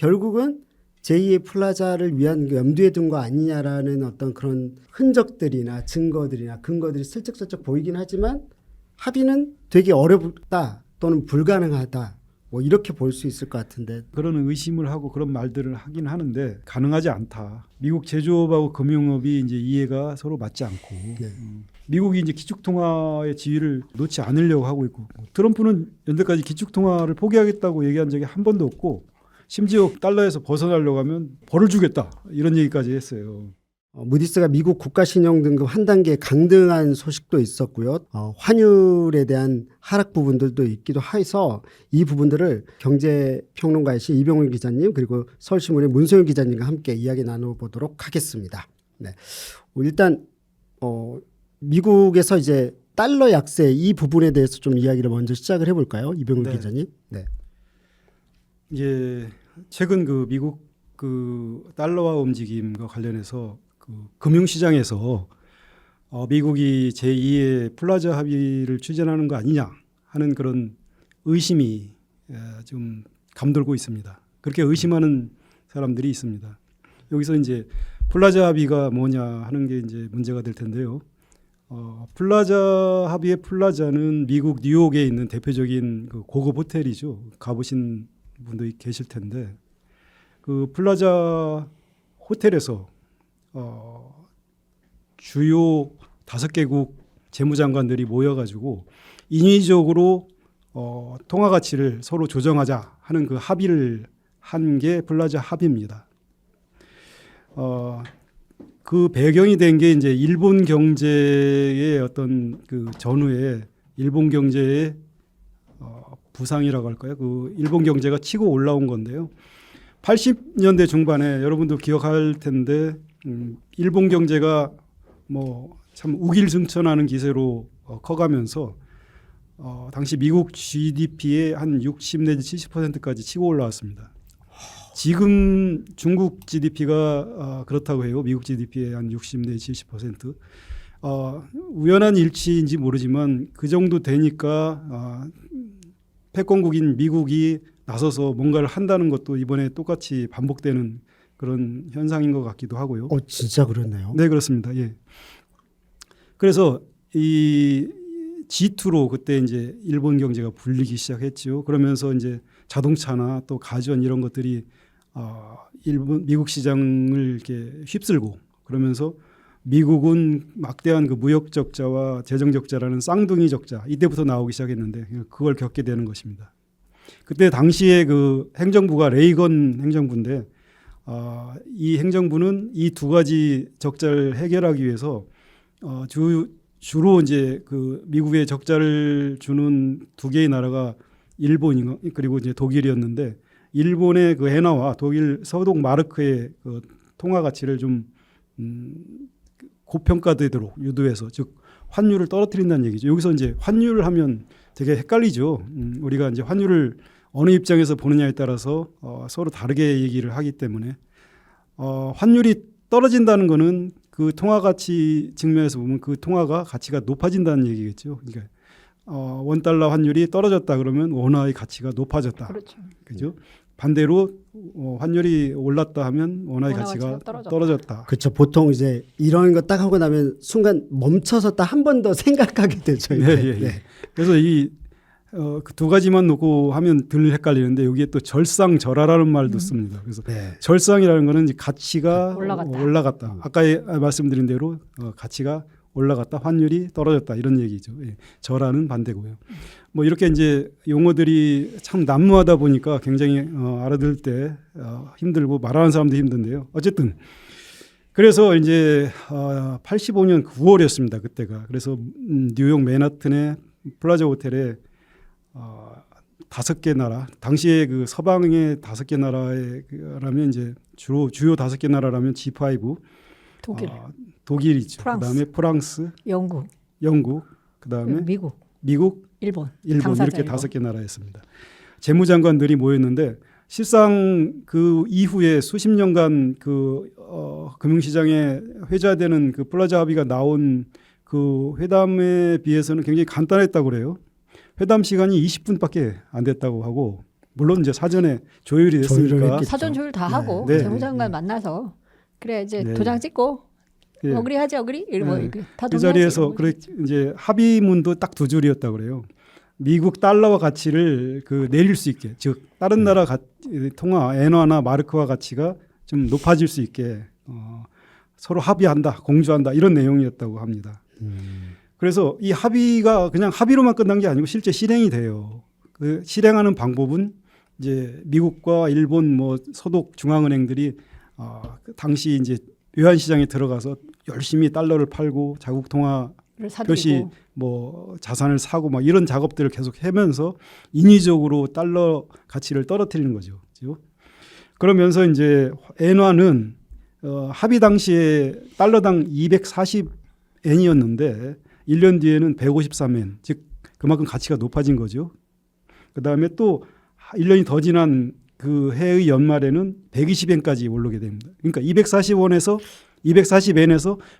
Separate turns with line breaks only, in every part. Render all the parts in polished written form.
결국은 제2의 플라자를 위한 염두에 둔 거 아니냐라는 어떤 그런 흔적들이나 증거들이나 근거들이 슬쩍슬쩍 보이긴 하지만 합의는 되게 어렵다 또는 불가능하다 뭐 이렇게 볼 수 있을 것 같은데.
그런 의심을 하고 그런 말들을 하긴 하는데 가능하지 않다. 미국 제조업하고 금융업이 이제 이해가 서로 맞지 않고
네.
미국이 이제 기축통화의 지위를 놓지 않으려고 하고 있고 트럼프는 연대까지 기축통화를 포기하겠다고 얘기한 적이 한 번도 없고 심지어 달러에서 벗어나려고 하면 벌을 주겠다 이런 얘기까지 했어요.
무디스가 미국 국가신용 등급 한 단계 강등한 소식도 있었고요. 환율에 대한 하락 부분들도 있기도 해서 이 부분들을 경제평론가이신 이병훈 기자님 그리고 서울신문의 문소영 기자님과 함께 이야기 나눠보도록 하겠습니다. 네. 일단 미국에서 이제 달러 약세 이 부분에 대해서 좀 이야기를 먼저 시작을 해볼까요, 이병훈
네.
기자님? 네.
이제 최근 그 미국 그 달러화 움직임과 관련해서 그 금융시장에서 미국이 제2의 플라자 합의를 추진하는 거 아니냐 하는 그런 의심이 좀 감돌고 있습니다. 그렇게 의심하는 사람들이 있습니다. 여기서 이제 플라자 합의가 뭐냐 하는 게 이제 문제가 될 텐데요. 플라자 합의의 플라자는 미국 뉴욕에 있는 대표적인 그 고급 호텔이죠. 가보신 분들이 계실 텐데 그 플라자 호텔에서 주요 5개국 재무장관들이 모여가지고 인위적으로 통화 가치를 서로 조정하자 하는 그 합의를 한 게 플라자 합의입니다. 그 배경이 된 게 이제 일본 경제의 어떤 그 전후에 일본 경제의 부상이라고 할까요? 그 일본 경제가 치고 올라온 건데요. 80년대 중반에 여러분도 기억할 텐데 일본 경제가 뭐 참 우길승천하는 기세로 커가면서 당시 미국 GDP의 한 60 내지 70%까지 치고 올라왔습니다. 지금 중국 GDP가 그렇다고 해요. 미국 GDP의 한 60 내지 70%. 우연한 일치인지 모르지만 그 정도 되니까 패권국인 미국이 나서서 뭔가를 한다는 것도 이번에 똑같이 반복되는 그런 현상인 것 같기도 하고요.
진짜 그렇네요.
네, 그렇습니다. 예. 그래서 이 G2로 그때 이제 일본 경제가 불리기 시작했죠. 그러면서 이제 자동차나 또 가전 이런 것들이 미국 시장을 이렇게 휩쓸고 그러면서 미국은 막대한 그 무역 적자와 재정 적자라는 쌍둥이 적자 이때부터 나오기 시작했는데 그걸 겪게 되는 것입니다. 그때 당시에 그 행정부가 레이건 행정부인데 이 행정부는 이 두 가지 적자를 해결하기 위해서 주로 이제 그 미국의 적자를 주는 두 개의 나라가 일본이 그리고 이제 독일이었는데 일본의 그 엔화와 독일 서독 마르크의 그 통화 가치를 좀 고평가되도록 유도해서 즉 환율을 떨어뜨린다는 얘기죠. 여기서 이제 환율을 하면 되게 헷갈리죠. 우리가 이제 환율을 어느 입장에서 보느냐에 따라서 서로 다르게 얘기를 하기 때문에 환율이 떨어진다는 거는 그 통화 가치 측면에서 보면 그 통화가 가치가 높아진다는 얘기겠죠. 그러니까 $1 환율이 떨어졌다 그러면 원화의 가치가 높아졌다.
그렇죠.
그죠? 반대로 환율이 올랐다 하면 원화의 가치가 떨어졌다.
그렇죠. 보통 이제 이런 거 딱 하고 나면 순간 멈춰서 딱 한 번 더 생각하게 되죠.
네, 예, 예. 네. 그래서 그 두 가지만 놓고 하면 덜 헷갈리는데 여기에 또 절상절하라는 말도 씁니다. 그래서
네.
절상이라는 거는 이제 가치가
올라갔다.
아까 말씀드린 대로 가치가 올라갔다, 환율이 떨어졌다 이런 얘기죠. 예. 절하는 반대고요. 뭐 이렇게 이제 용어들이 참 난무하다 보니까 굉장히 알아들 때 힘들고 말하는 사람도 힘든데요. 어쨌든 그래서 이제 85년 9월이었습니다. 그때가. 그래서 뉴욕 맨하튼의 플라자 호텔에 5개 나라, 당시에 그 서방의 5개 나라라면 이제 주요 5개 나라라면 G5, 독일이죠. 그다음에 프랑스, 영국, 그다음에 미국, 일본 이렇게 5개 나라였습니다. 재무장관들이 모였는데 실상 그 이후에 수십 년간 그 금융시장에 회자되는 그 플라자 합의가 나온 그 회담에 비해서는 굉장히 간단했다고 그래요. 회담 시간이 20분밖에 안 됐다고 하고 물론 이제 사전에 조율이
조율을
됐으니까
했겠죠.
사전 조율 다
네.
하고
네.
재무장관 만나서 그래 이제
네.
도장 찍고
예.
어그리하지 어그리 이러고
네.
다
그
동의하지
자리에서
이러고.
그래 이제 합의문도 딱 두 줄이었다 그래요. 미국 달러와 가치를 그 내릴 수 있게, 즉 다른 나라 통화 엔화나 마르크화 가치가 좀 높아질 수 있게 서로 합의한다, 공조한다 이런 내용이었다고 합니다. 그래서 이 합의가 그냥 합의로만 끝난 게 아니고 실제 실행이 돼요. 그 실행하는 방법은 이제 미국과 일본 뭐 소독 중앙은행들이 그 당시 이제 외환 시장에 들어가서 열심히 달러를 팔고 자국 통화
사들이고.
표시 뭐 자산을 사고 막 이런 작업들을 계속 하면서 인위적으로 달러 가치를 떨어뜨리는 거죠. 그죠? 그러면서 이제 엔화는 합의 당시에 달러당 240엔이었는데 1년 뒤에는 153엔, 즉 그만큼 가치가 높아진 거죠. 그다음에 또 1년이 더 지난 그 해의 연말에는 120엔까지 오르게 됩니다. 그러니까 240엔에서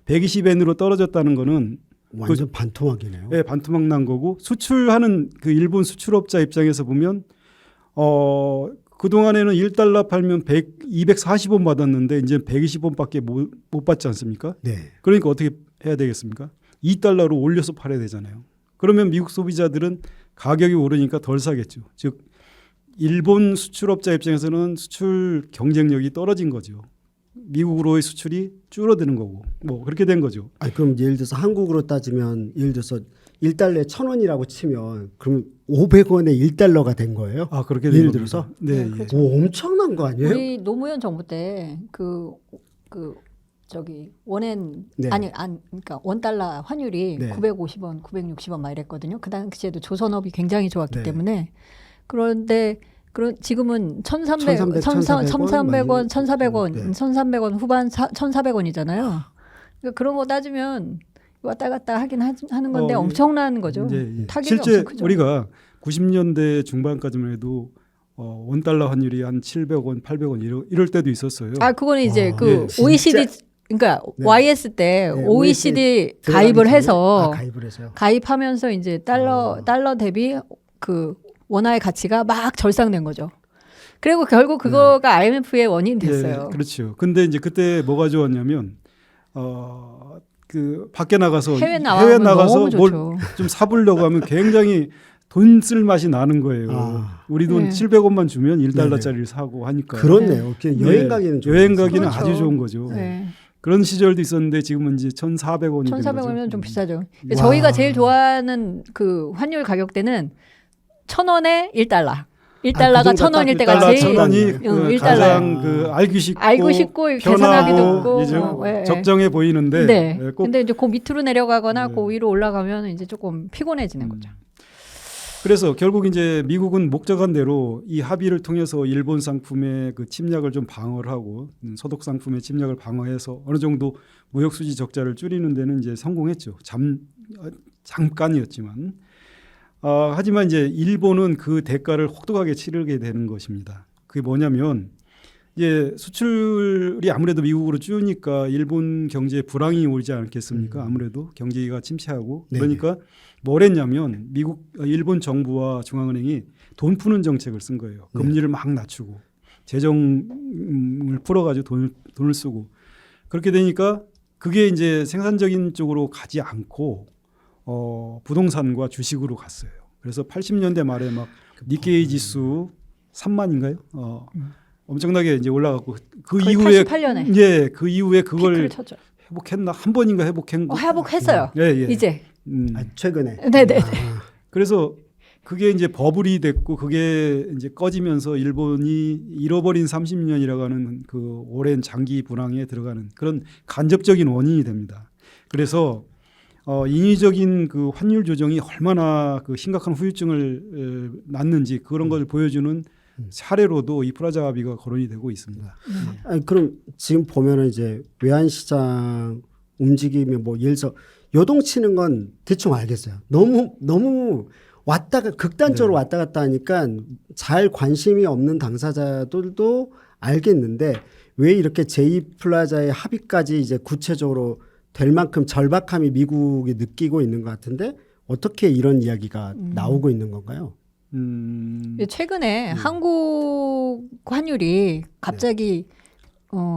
120엔으로 떨어졌다는 거는
완전 반토막이네요.
네, 반토막 난 거고 수출하는 그 일본 수출업자 입장에서 보면 그동안에는 1달러 팔면 240원 받았는데 이제 120원밖에 못 받지 않습니까?
네.
그러니까 어떻게 해야 되겠습니까? 2달러로 올려서 팔아야 되잖아요. 그러면 미국 소비자들은 가격이 오르니까 덜 사겠죠. 즉 일본 수출업자 입장에서는 수출 경쟁력이 떨어진 거죠. 미국으로의 수출이 줄어드는 거고 뭐 그렇게 된 거죠.
아니, 그럼 예를 들어서 한국으로 따지면 예를 들어서 1달러에 1,000원이라고 치면 그럼 500원에 1달러가 된 거예요?
아 그렇게 된
예를
겁니다.
들어서?
네.
네,
예.
그렇죠.
오, 엄청난 거 아니에요?
우리 노무현 정부 때 저기 원엔
네.
그러니까 원달러 환율이
네.
950원, 960원 막 이랬거든요. 그 당시에도 조선업이 굉장히 좋았기
네.
때문에 그런데 지금은
1300,
1,300원, 1,400원,
네.
1,300원 후반 1,400원이잖아요. 그러니까 그런 거 따지면 왔다 갔다 하는 건데 엄청난 거죠.
예.
타격이
실제
엄청 크죠.
우리가 90년대 중반까지만 해도 원달러 환율이 한 700원, 800원 이럴 때도 있었어요.
아 그거는 이제 그
예,
진짜.
OECD 그러니까
네.
YS 때
네,
OECD
들어가기
가입을
전에?
해서
가입을 해서요.
가입하면서 이제 달러 대비 그 원화의 가치가 막 절상된 거죠. 그리고 결국 그거가 IMF의 원인이 됐어요.
예, 그렇죠. 근데 이제 그때 뭐가 좋았냐면 그 밖에 나가서
해외 나가서 너무
뭘
좋죠.
좀 사보려고 하면 굉장히 돈 쓸 맛이 나는 거예요.
아.
우리 돈
네.
700원만 주면 1달러짜리를 사고 하니까.
그렇네요. 그냥 여행
네.
가기는 좋은
여행
거죠.
가기는
그렇죠.
아주 좋은 거죠.
네.
그런 시절도 있었는데 지금은 이제 1,400원이 된 거죠.
1,400원이면 좀 비싸죠.
와.
저희가 제일 좋아하는 그 환율 가격대는 1,000원에 1달러. 1달러가
그 정도
1,000원일
딱
때가
1달러,
제일
1,000원이
응,
그
1달러.
가장 그 알기 쉽고
계산하기도
편하고
쉽고
이제 적정해 보이는데
네.
예, 꼭
근데 이제 그 밑으로 내려가거나
네.
그 위로 올라가면 이제 조금 피곤해지는 거죠.
그래서 결국 이제 미국은 목적한 대로 이 합의를 통해서 일본 상품의 그 침략을 좀 방어를 하고 소독 상품의 침략을 방어해서 어느 정도 무역 수지 적자를 줄이는 데는 이제 성공했죠. 잠깐이었지만 하지만 이제 일본은 그 대가를 혹독하게 치르게 되는 것입니다. 그게 뭐냐면 이제 수출이 아무래도 미국으로 줄으니까 일본 경제에 불황이 오지 않겠습니까? 아무래도 경기가 침체하고 그러니까 뭘 했냐면 일본 정부와 중앙은행이 돈 푸는 정책을 쓴 거예요. 금리를 막 낮추고 재정을 풀어가지고 돈을 쓰고 그렇게 되니까 그게 이제 생산적인 쪽으로 가지 않고 부동산과 주식으로 갔어요. 그래서 80년대 말에 막 니케이 지수 3만인가요? 엄청나게 이제 올라갔고 그
거의
이후에
88년에
예, 그 이후에 그걸
피크를 쳤죠.
회복했나 한 번인가 회복한 거.
회복했어요.
예, 예.
이제.
최근에.
네네.
그래서 그게 이제 버블이 됐고 그게 이제 꺼지면서 일본이 잃어버린 30년이라고 하는 그 오랜 장기 불황에 들어가는 그런 간접적인 원인이 됩니다. 그래서 인위적인 그 환율 조정이 얼마나 그 심각한 후유증을 낳는지 그런 걸 보여주는 사례로도 이 프라자 합의가 거론이 되고 있습니다.
아니, 그럼 지금 보면은 이제 외환 시장 움직임이 뭐 예를 들어서 요동치는 건 대충 알겠어요. 너무 왔다가 극단적으로 왔다 갔다 하니까 잘 관심이 없는 당사자들도 알겠는데 왜 이렇게 제2 플라자의 합의까지 이제 구체적으로 될 만큼 절박함이 미국이 느끼고 있는 것 같은데 어떻게 이런 이야기가 나오고 있는 건가요?
최근에 한국 환율이 갑자기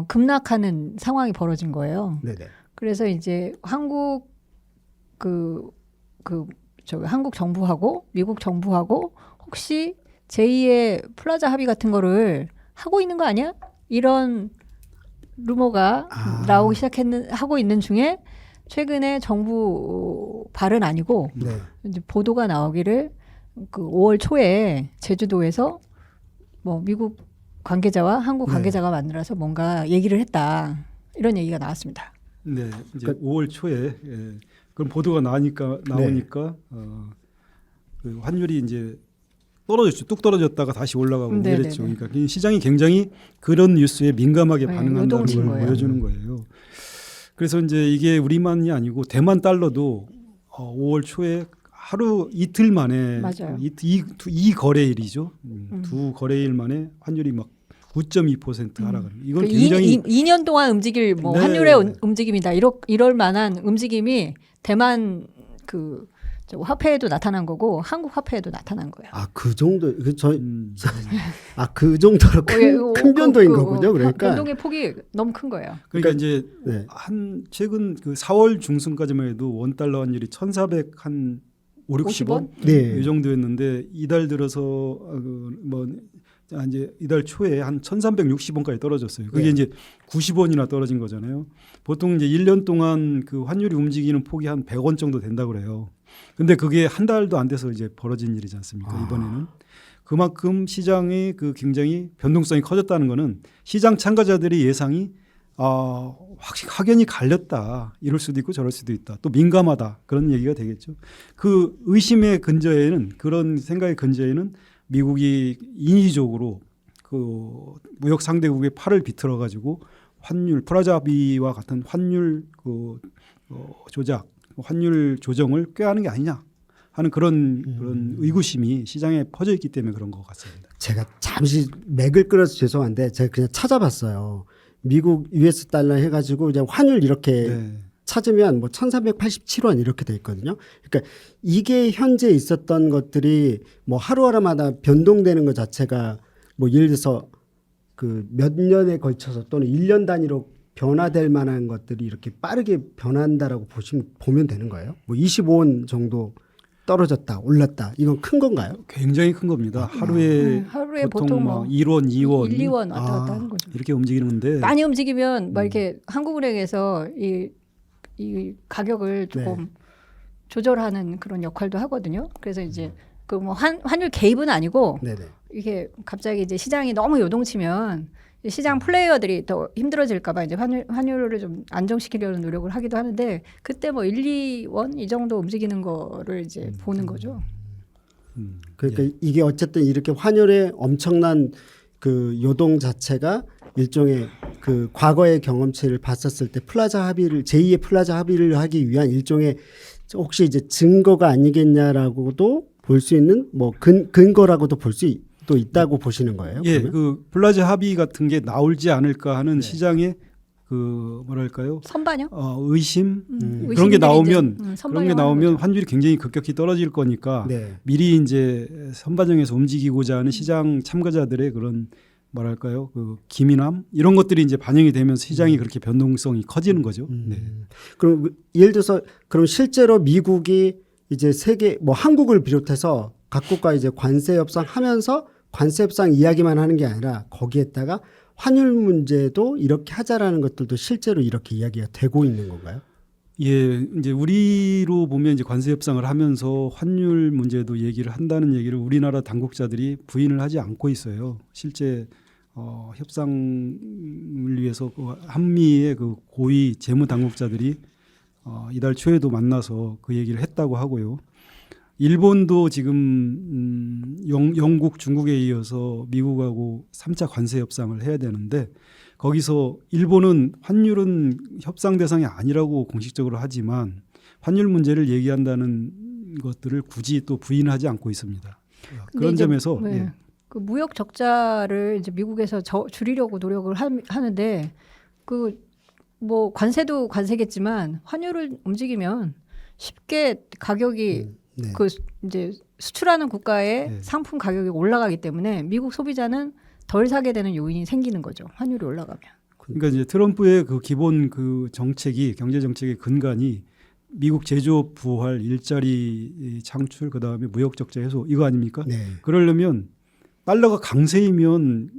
급락하는 상황이 벌어진 거예요.
네네.
그래서 이제 한국 한국 정부하고 미국 정부하고 혹시 제2의 플라자 합의 같은 거를 하고 있는 거 아니야? 이런 루머가 나오기 하고 있는 중에 최근에 정부 발은 아니고
네.
이제 보도가 나오기를 그 5월 초에 제주도에서 뭐 미국 관계자와 한국 관계자가 만나서 뭔가 얘기를 했다. 이런 얘기가 나왔습니다.
네, 이제 5월 초에 그런 보도가 나오니까 그 환율이 이제 떨어졌죠. 뚝 떨어졌다가 다시 올라가고 이랬죠. 그러니까 시장이 굉장히 그런 뉴스에 민감하게 반응한다는 걸 보여주는 거예요. 그래서 이제 이게 우리만이 아니고 대만 달러도 5월 초에 하루 이틀 만에 이 거래일이죠. 두 거래일 만에 환율이 막 9.2% 하락을. 이건 굉장히
2년 동안 움직일 뭐 환율의 움직임이다. 이럴 만한 움직임이 대만 그 화폐에도 나타난 거고 한국 화폐에도 나타난 거예요.
그 정도 그 정도로 큰 변동인 거군요. 그러니까
변동의 폭이 너무 큰 거예요.
그러니까 이제 한 최근 그 4월 중순까지만 해도 원 달러 환율이 1,400 한 5, 60원 이 정도였는데 이달 들어서 이제 이달 초에 한 1,360원까지 떨어졌어요. 그게 이제 90원이나 떨어진 거잖아요. 보통 이제 1년 동안 그 환율이 움직이는 폭이 한 100원 정도 된다고 그래요. 근데 그게 한 달도 안 돼서 이제 벌어진 일이지 않습니까? 이번에는. 그만큼 시장의 그 굉장히 변동성이 커졌다는 거는 시장 참가자들의 예상이 확연히 갈렸다. 이럴 수도 있고 저럴 수도 있다. 또 민감하다. 그런 얘기가 되겠죠. 그 의심의 근저에는 그런 생각의 근저에는 미국이 인위적으로 그 무역 상대국의 팔을 비틀어 가지고 환율 플라자 합의와 같은 환율 조작, 환율 조정을 꾀하는 게 아니냐 하는 그런 의구심이 시장에 퍼져 있기 때문에 그런 것 같습니다.
제가 잠시 맥을 끌어서 죄송한데 제가 그냥 찾아봤어요. 미국 US 달러 해가지고 이제 환율 이렇게 찾으면 뭐 1,487원 이렇게 돼 있거든요. 그러니까 이게 현재 있었던 것들이 뭐 하루하루마다 변동되는 것 자체가 뭐 예를 들어서 그 몇 년에 걸쳐서 또는 1년 단위로 변화될 만한 것들이 이렇게 빠르게 변한다라고 보면 되는 거예요. 뭐 25원 정도 떨어졌다, 올랐다. 이건 큰 건가요?
굉장히 큰 겁니다. 하루에 보통 막 1원, 2원,
1, 2원 왔다 갔다 하는 거죠.
이렇게 움직이는데
많이 움직이면 막 이렇게 한국은행에서 이 가격을 조금 조절하는 그런 역할도 하거든요. 그래서 이제 그 뭐 환율 개입은 아니고 이게 갑자기 이제 시장이 너무 요동치면 시장 플레이어들이 더 힘들어질까봐 이제 환율을 좀 안정시키려는 노력을 하기도 하는데 그때 뭐 1, 2원 이 정도 움직이는 거를 이제 보는 거죠.
그러니까 이게 어쨌든 이렇게 환율의 엄청난 그 요동 자체가 일종의 그 과거의 경험치를 봤었을 때 제2의 플라자 합의를 하기 위한 일종의 혹시 이제 증거가 아니겠냐라고도 볼 수 있는 뭐 근거라고도 볼 수 또 있다고 보시는 거예요?
예,
그러면?
그 플라자 합의 같은 게 나올지 않을까 하는 시장의 그 뭐랄까요?
선반영?
의심 그런 게 나오면
거죠.
환율이 굉장히 급격히 떨어질 거니까 미리 이제 선반영해서 움직이고자 하는 시장 참가자들의 그런 뭐랄까요? 그 기민함 이런 것들이 이제 반영이 되면서 시장이 그렇게 변동성이 커지는 거죠.
그럼 예를 들어서 그럼 실제로 미국이 이제 세계 뭐 한국을 비롯해서 각국과 이제 관세 협상하면서 관세 협상 이야기만 하는 게 아니라 거기에다가 환율 문제도 이렇게 하자라는 것들도 실제로 이렇게 이야기가 되고 있는 건가요?
예, 이제 우리로 보면 이제 관세 협상을 하면서 환율 문제도 얘기를 한다는 얘기를 우리나라 당국자들이 부인을 하지 않고 있어요. 실제 협상을 위해서 그 한미의 그 고위 재무 당국자들이 이달 초에도 만나서 그 얘기를 했다고 하고요. 일본도 지금 영국, 중국에 이어서 미국하고 3차 관세 협상을 해야 되는데 거기서 일본은 환율은 협상 대상이 아니라고 공식적으로 하지만 환율 문제를 얘기한다는 것들을 굳이 또 부인하지 않고 있습니다. 그런 점에서
그 무역 적자를 이제 미국에서 줄이려고 노력을 하는데 그 뭐 관세도 관세겠지만 환율을 움직이면 쉽게 가격이 그 이제 수출하는 국가의
네.
상품 가격이 올라가기 때문에 미국 소비자는 덜 사게 되는 요인이 생기는 거죠. 환율이 올라가면.
그러니까 이제 트럼프의 그 기본 그 정책이 경제 정책의 근간이 미국 제조업 부활, 일자리 창출, 그다음에 무역 적자 해소 이거 아닙니까?
네.
그러려면 달러가 강세이면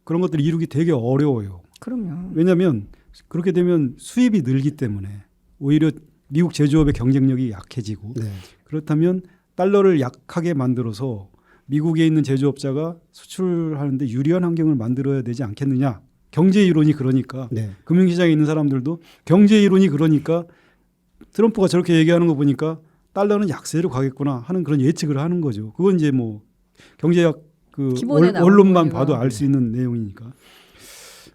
그런 것들을 이루기 되게 어려워요.
그럼요.
왜냐하면 그렇게 되면 수입이 늘기 때문에 오히려 미국 제조업의 경쟁력이 약해지고
네.
그렇다면 달러를 약하게 만들어서 미국에 있는 제조업자가 수출하는데 유리한 환경을 만들어야 되지 않겠느냐. 경제 이론이 그러니까
네.
금융시장에 있는 사람들도 경제 이론이 그러니까 트럼프가 저렇게 얘기하는 거 보니까 달러는 약세로 가겠구나 하는 그런 예측을 하는 거죠. 그건 이제 뭐 경제학 그
기본에 나오는
원론만
거니까.
봐도 알 수 있는 내용이니까.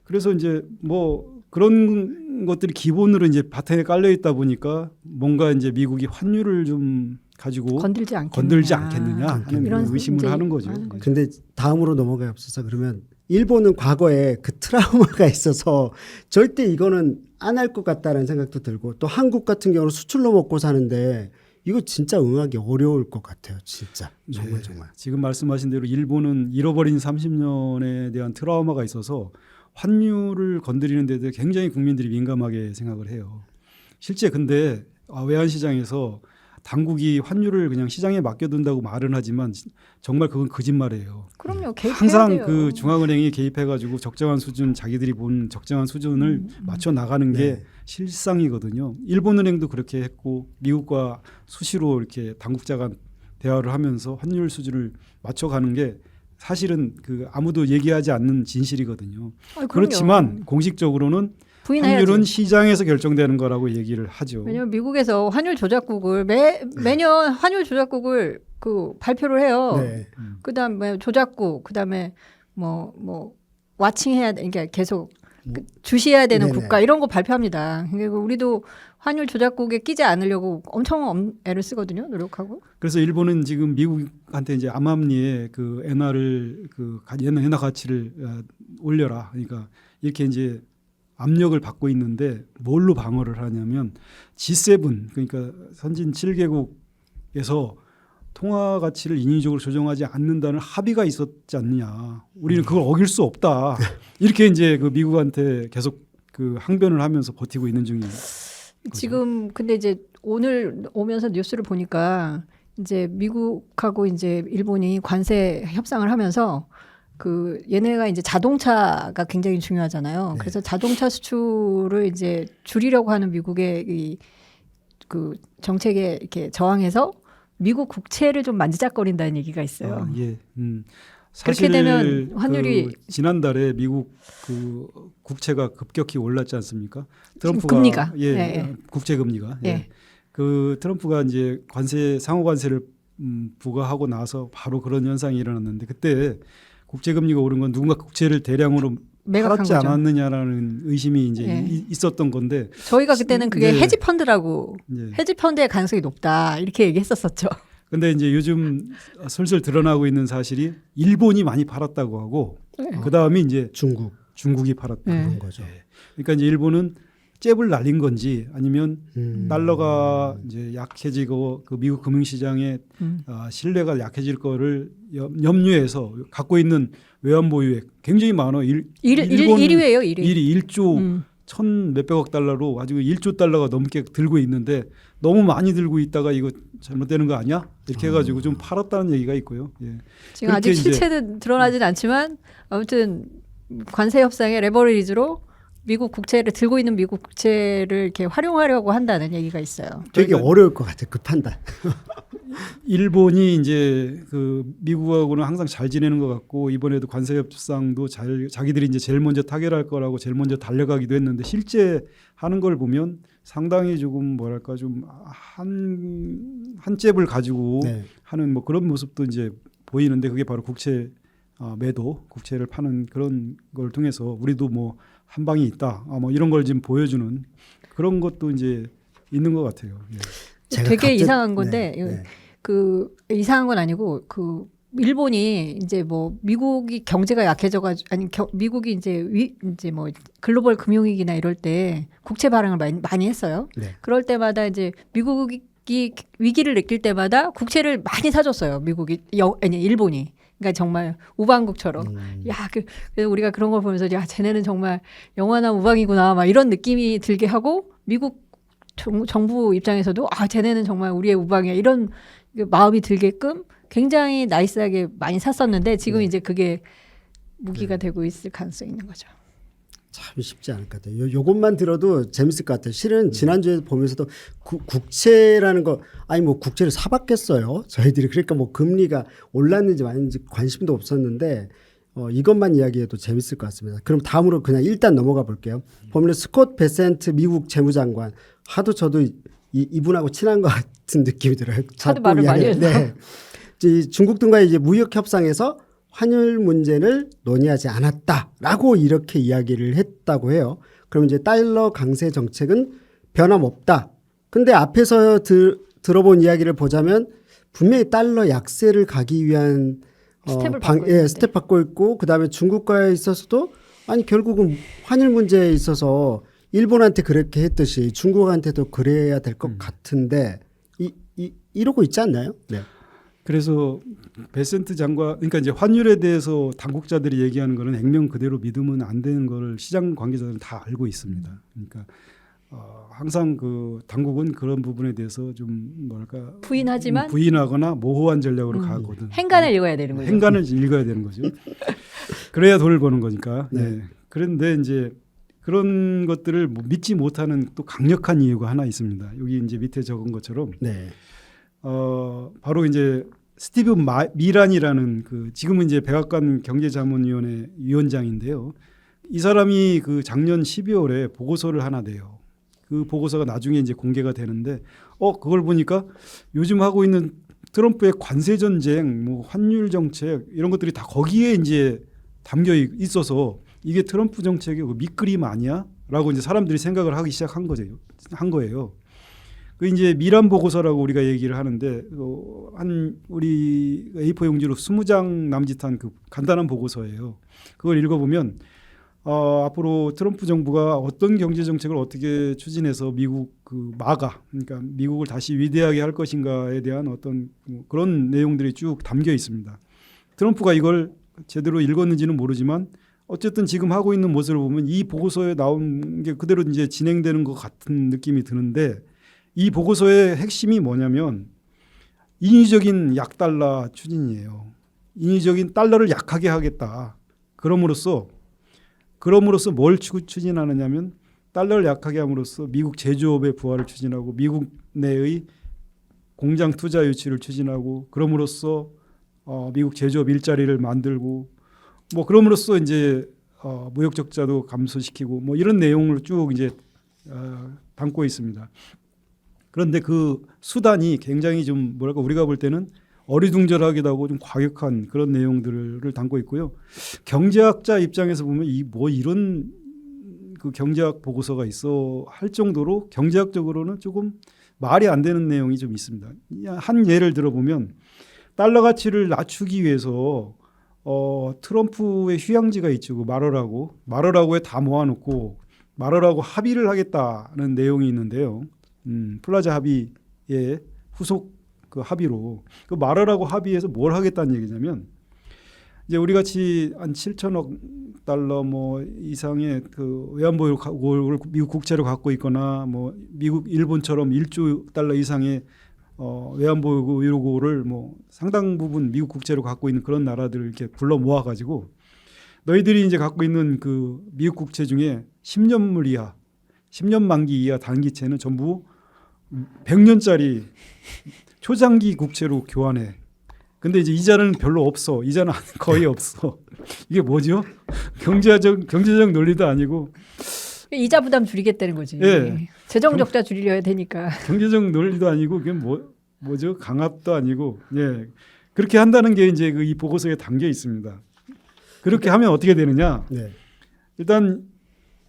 그래서 이제 뭐 그런 것들이 기본으로 이제 바탕에 깔려 있다 보니까 뭔가 이제 미국이 환율을 좀 가지고
건들지 않겠느냐.
건들지 않겠느냐 하는
이런
의심을
이제
하는 거죠.
하는 거죠.
근데 다음으로 넘어가 없어서 그러면 일본은 과거에 그 트라우마가 있어서 절대 이거는 안 할 것 같다는 생각도 들고 또 한국 같은 경우는 수출로 먹고 사는데 이거 진짜 응하기 어려울 것 같아요. 진짜 정말
네.
정말.
지금 말씀하신 대로 일본은 잃어버린 30년에 대한 트라우마가 있어서 환율을 건드리는 데 대해 굉장히 국민들이 민감하게 생각을 해요. 실제 근데 외환시장에서 당국이 환율을 그냥 시장에 맡겨둔다고 말은 하지만 정말 그건 거짓말이에요.
그럼요. 개입해야
항상
돼요.
그 중앙은행이 개입해가지고 적정한 수준 자기들이 본 적정한 수준을 맞춰 나가는 게
네.
실상이거든요. 일본은행도 그렇게 했고 미국과 수시로 이렇게 당국자 간 대화를 하면서 환율 수준을 맞춰가는 게 사실은 그 아무도 얘기하지 않는 진실이거든요.
그럼요.
그렇지만 공식적으로는
부인해야지.
환율은 시장에서 결정되는 거라고 얘기를 하죠.
왜냐하면 미국에서 환율 조작국을 매년 환율 조작국을 그 발표를 해요.
네.
그다음에 조작국, 그다음에 뭐 와칭해야 돼, 그러니까 계속 주시해야 되는
네네.
국가 이런 거 발표합니다. 그리고 우리도 환율 조작국에 끼지 않으려고 엄청 애를 쓰거든요, 노력하고.
그래서 일본은 지금 미국한테 이제 암암리에 그 엔화를 그 엔화 가치를 올려라. 그러니까 이렇게 이제 압력을 받고 있는데 뭘로 방어를 하냐면 G7 그러니까 선진 7개국에서 통화 가치를 인위적으로 조정하지 않는다는 합의가 있었지 않느냐. 우리는 그걸 어길 수 없다. 이렇게 이제 그 미국한테 계속 그 항변을 하면서 버티고 있는 중이에요.
지금 근데 이제 오늘 오면서 뉴스를 보니까 이제 미국하고 이제 일본이 관세 협상을 하면서 그 얘네가 이제 자동차가 굉장히 중요하잖아요.
네.
그래서 자동차 수출을 이제 줄이려고 하는 미국의 이 그 정책에 이렇게 저항해서 미국 국채를 좀 만지작거린다는 얘기가 있어요.
예.
그렇게
사실
되면 환율이
그 지난달에 미국 그 국채가 급격히 올랐지 않습니까? 트럼프가
금리가.
예,
예.
국채 금리가 예.
예.
그 트럼프가 이제 상호 관세를 부과하고 나서 바로 그런 현상이 일어났는데 그때 국채 금리가 오른 건 누군가 국채를 대량으로
매각한
팔았지
거죠.
않았느냐라는 의심이 이제
예.
있었던 건데
저희가 그때는 그게
네.
헤지 펀드라고
예.
헤지 펀드의 가능성이 높다 이렇게 얘기했었었죠.
근데 이제 요즘 슬슬 드러나고 있는 사실이 일본이 많이 팔았다고 하고 그 다음에 이제 중국이 팔았다.
네.
그런 거죠.
그러니까 이제 일본은 잽을 날린 건지 아니면
음.
달러가 이제 약해지고 그 미국 금융시장의 신뢰가 약해질 거를 염려해서 갖고 있는 외환 보유액 굉장히 많아. 일본
1위예요, 1위.
1조 천 몇백억 달러로 아주 1조 달러가 넘게 들고 있는데 너무 많이 들고 있다가 이거 잘못되는 거 아니야? 이렇게 해가지고 좀 팔았다는 얘기가 있고요. 예.
지금 아직
그렇게 이제
실체는 드러나진 않지만 아무튼 관세 협상의 레버리지로 미국 국채를 들고 있는 미국 국채를 이렇게 활용하려고 한다는 얘기가 있어요.
되게
그러니까
어려울 것 같아요. 그 판단.
일본이 이제 그 미국하고는 항상 잘 지내는 것 같고 이번에도 관세 협상도 자기들이 이제 제일 먼저 타결할 거라고 제일 먼저 달려가기도 했는데 실제 하는 걸 보면 상당히 조금 뭐랄까 좀 한 잽을 가지고
네.
하는 뭐 그런 모습도 이제 보이는데 그게 바로 국채 매도, 국채를 파는 그런 걸 통해서 우리도 뭐 한 방이 있다, 뭐 이런 걸 지금 보여주는 그런 것도 이제 있는 것 같아요. 예.
되게 이상한 건데
네.
그 이상한 건 아니고 그 일본이 이제 뭐 미국이 경제가 약해져가지고 아니 미국이 이제 이제 뭐 글로벌 금융위기나 이럴 때 국채 발행을 많이 했어요.
네.
그럴 때마다 이제 미국이 위기를 느낄 때마다 국채를 많이 사줬어요. 일본이. 그러니까 정말 우방국처럼. 그래서 우리가 그런 걸 보면서 야, 쟤네는 정말 영원한 우방이구나 막 이런 느낌이 들게 하고 미국 정부 입장에서도 아, 쟤네는 정말 우리의 우방이야 이런 마음이 들게끔 굉장히 나이스하게 많이 샀었는데 지금 이제 그게 무기가 되고 있을 가능성이 있는 거죠.
참 쉽지 않을 것 같아요. 요것만 들어도 재밌을 것 같아요. 실은 지난주에 보면서도 국채라는 거 아니 뭐 국채를 사봤겠어요. 저희들이 그러니까 뭐 금리가 올랐는지 아닌지 관심도 없었는데 이것만 이야기해도 재밌을 것 같습니다. 그럼 다음으로 그냥 일단 넘어가 볼게요. 보면 스콧 베센트 미국 재무장관 하도 저도 이분하고 친한 것 같은 느낌이 들어요.
하도 말을 많이 해서.
네. 중국 등과의 이제 무역 협상에서 환율 문제를 논의하지 않았다라고 이렇게 이야기를 했다고 해요. 그럼 이제 달러 강세 정책은 변함없다. 근데 앞에서 들어본 이야기를 보자면 분명히 달러 약세를 가기 위한 스텝 받고 있고 그다음에 중국과에 있어서도 아니 결국은 환율 문제에 있어서 일본한테 그렇게 했듯이 중국한테도 그래야 될 것 같은데 이러고 있지 않나요? 네.
그래서 베센트 장관 그러니까 이제 환율에 대해서 당국자들이 얘기하는 거는 액면 그대로 믿으면 안 되는 걸 시장 관계자들은 다 알고 있습니다. 그러니까 항상 그 당국은 그런 부분에 대해서 좀 뭐랄까 부인하거나 모호한 전략으로 가거든.
행간을 읽어야 되는 거죠.
행간을 읽어야 되는 거죠. 그래야 돈을 버는 거니까.
네.
네. 그런데 이제 그런 것들을 믿지 못하는 또 강력한 이유가 하나 있습니다. 여기 이제 밑에 적은 것처럼.
네.
바로 이제 스티브 미란이라는 그 지금은 이제 백악관 경제자문위원회 위원장인데요. 이 사람이 그 작년 12월에 보고서를 하나 내요. 그 보고서가 나중에 이제 공개가 되는데, 그걸 보니까 요즘 하고 있는 트럼프의 관세 전쟁, 뭐 환율 정책 이런 것들이 다 거기에 이제 담겨 있어서 이게 트럼프 정책의 그 밑그림 아니야?라고 이제 사람들이 생각을 하기 시작한 거예요. 그 이제 미란 보고서라고 우리가 얘기를 하는데 한 우리 A4 용지로 20장 남짓한 그 간단한 보고서예요. 그걸 읽어보면 앞으로 트럼프 정부가 어떤 경제 정책을 어떻게 추진해서 미국 그러니까 미국을 다시 위대하게 할 것인가에 대한 어떤 그런 내용들이 쭉 담겨 있습니다. 트럼프가 이걸 제대로 읽었는지는 모르지만 어쨌든 지금 하고 있는 모습을 보면 이 보고서에 나온 게 그대로 이제 진행되는 것 같은 느낌이 드는데. 이 보고서의 핵심이 뭐냐면 인위적인 약달러 추진이에요. 인위적인 달러를 약하게 하겠다. 그럼으로써 뭘 추진하느냐면 달러를 약하게 함으로써 미국 제조업의 부활을 추진하고 미국 내의 공장 투자 유치를 추진하고 그럼으로써 미국 제조업 일자리를 만들고 뭐 그럼으로써 이제 무역 적자도 감소시키고 뭐 이런 내용을 쭉 이제 담고 있습니다. 그런데 그 수단이 굉장히 좀 뭐랄까 우리가 볼 때는 어리둥절하기도 하고 좀 과격한 그런 내용들을 담고 있고요. 경제학자 입장에서 보면 이런 그 경제학 보고서가 있어 할 정도로 경제학적으로는 조금 말이 안 되는 내용이 좀 있습니다. 한 예를 들어보면 달러 가치를 낮추기 위해서 트럼프의 휴양지가 있죠. 마러라고에 다 모아놓고 마러라고 합의를 하겠다는 내용이 있는데요. 플라자 합의의 후속 그 합의로 그 마러라고 합의해서 뭘 하겠다는 얘기냐면 이제 우리 같이 한 7천억 달러 뭐 이상의 그 외환보유고를 미국 국채로 갖고 있거나 뭐 미국 일본처럼 1조 달러 이상의 외환보유고를 뭐 상당 부분 미국 국채로 갖고 있는 그런 나라들을 이렇게 불러 모아 가지고 너희들이 이제 갖고 있는 그 미국 국채 중에 10년물 이하 10년 만기 이하 단기채는 전부 100년짜리 초장기 국채로 교환해. 근데 이제 이자는 별로 없어. 이자는 거의 없어. 이게 뭐죠? 경제적 논리도 아니고
이자 부담 줄이겠다는 거지.
예.
재정 적자 줄이려야 되니까.
경제적 논리도 아니고 그게 뭐죠? 강압도 아니고 예. 그렇게 한다는 게 이제 이 보고서에 담겨 있습니다. 그렇게 하면 어떻게 되느냐?
네.
일단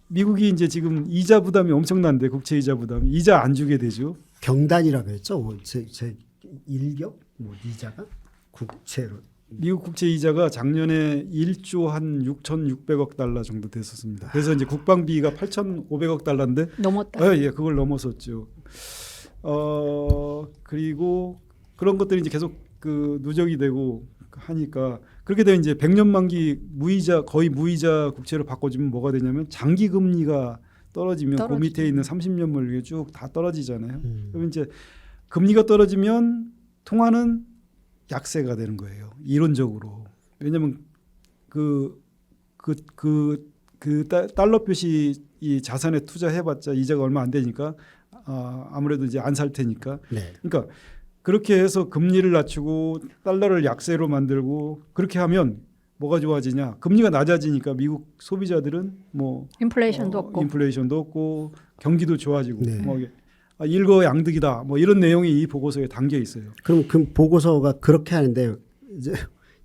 미국이 이제 지금 이자 부담이 엄청난데 국채 이자 부담 이자 안 주게 되죠.
경단이라고 했죠. 제 일격 이자가 국채로.
미국 국채 이자가 작년에 1조 한 6,600억 달러 정도 됐었습니다. 그래서 이제 국방비가 8,500억 달러인데
넘었다.
예, 그걸 넘어섰죠. 그리고 그런 것들이 이제 계속 그 누적이 되고 하니까 그렇게 되면 이제 100년 만기 무이자 거의 무이자 국채로 바꿔주면 뭐가 되냐면 장기 금리가 떨어지면 그 밑에 있는 30년물 쭉 다 떨어지잖아요. 그러면 이제 금리가 떨어지면 통화는 약세가 되는 거예요. 이론적으로. 왜냐하면 달러 표시 이 자산에 투자해봤자 이자가 얼마 안 되니까 아무래도 이제 안 살 테니까.
네.
그러니까 그렇게 해서 금리를 낮추고 달러를 약세로 만들고 그렇게 하면 뭐가 좋아지냐? 금리가 낮아지니까 미국 소비자들은 뭐 인플레이션도 없고 경기도 좋아지고
네.
뭐 일거양득이다. 뭐 이런 내용이 이 보고서에 담겨 있어요.
그럼 그 보고서가 그렇게 하는데 이제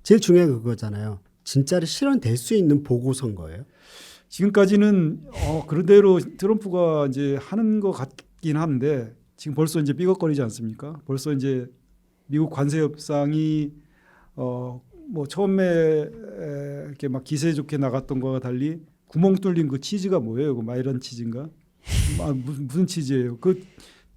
제일 중요한 그거잖아요. 진짜로 실현될 수 있는 보고서인 거예요?
지금까지는 그대로 트럼프가 이제 하는 것 같긴 한데 지금 벌써 이제 삐걱거리지 않습니까? 벌써 이제 미국 관세 협상이 뭐 처음에 이렇게 막 기세 좋게 나갔던 거와 달리 구멍 뚫린 그 치즈가 뭐예요? 그 마이런 치즈인가? 무슨 치즈예요? 그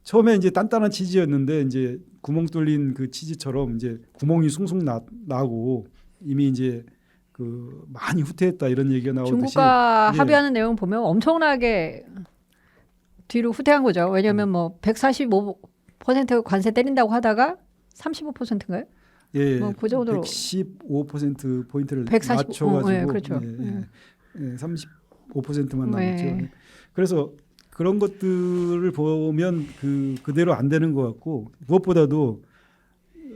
처음에 이제 단단한 치즈였는데 이제 구멍 뚫린 그 치즈처럼 이제 구멍이 숭숭 나고 이미 이제 그 많이 후퇴했다 이런 얘기가 나오듯이
중국과
예.
합의하는 내용 보면 엄청나게 뒤로 후퇴한 거죠. 왜냐하면 뭐 145% 관세 때린다고 하다가 35%인가요?
예,
뭐 그 정도로
115% 포인트를
145,
낮춰가지고
예, 그렇죠.
35%만 남았죠. 그래서 그런 것들을 보면 그대로 안 되는 것 같고 무엇보다도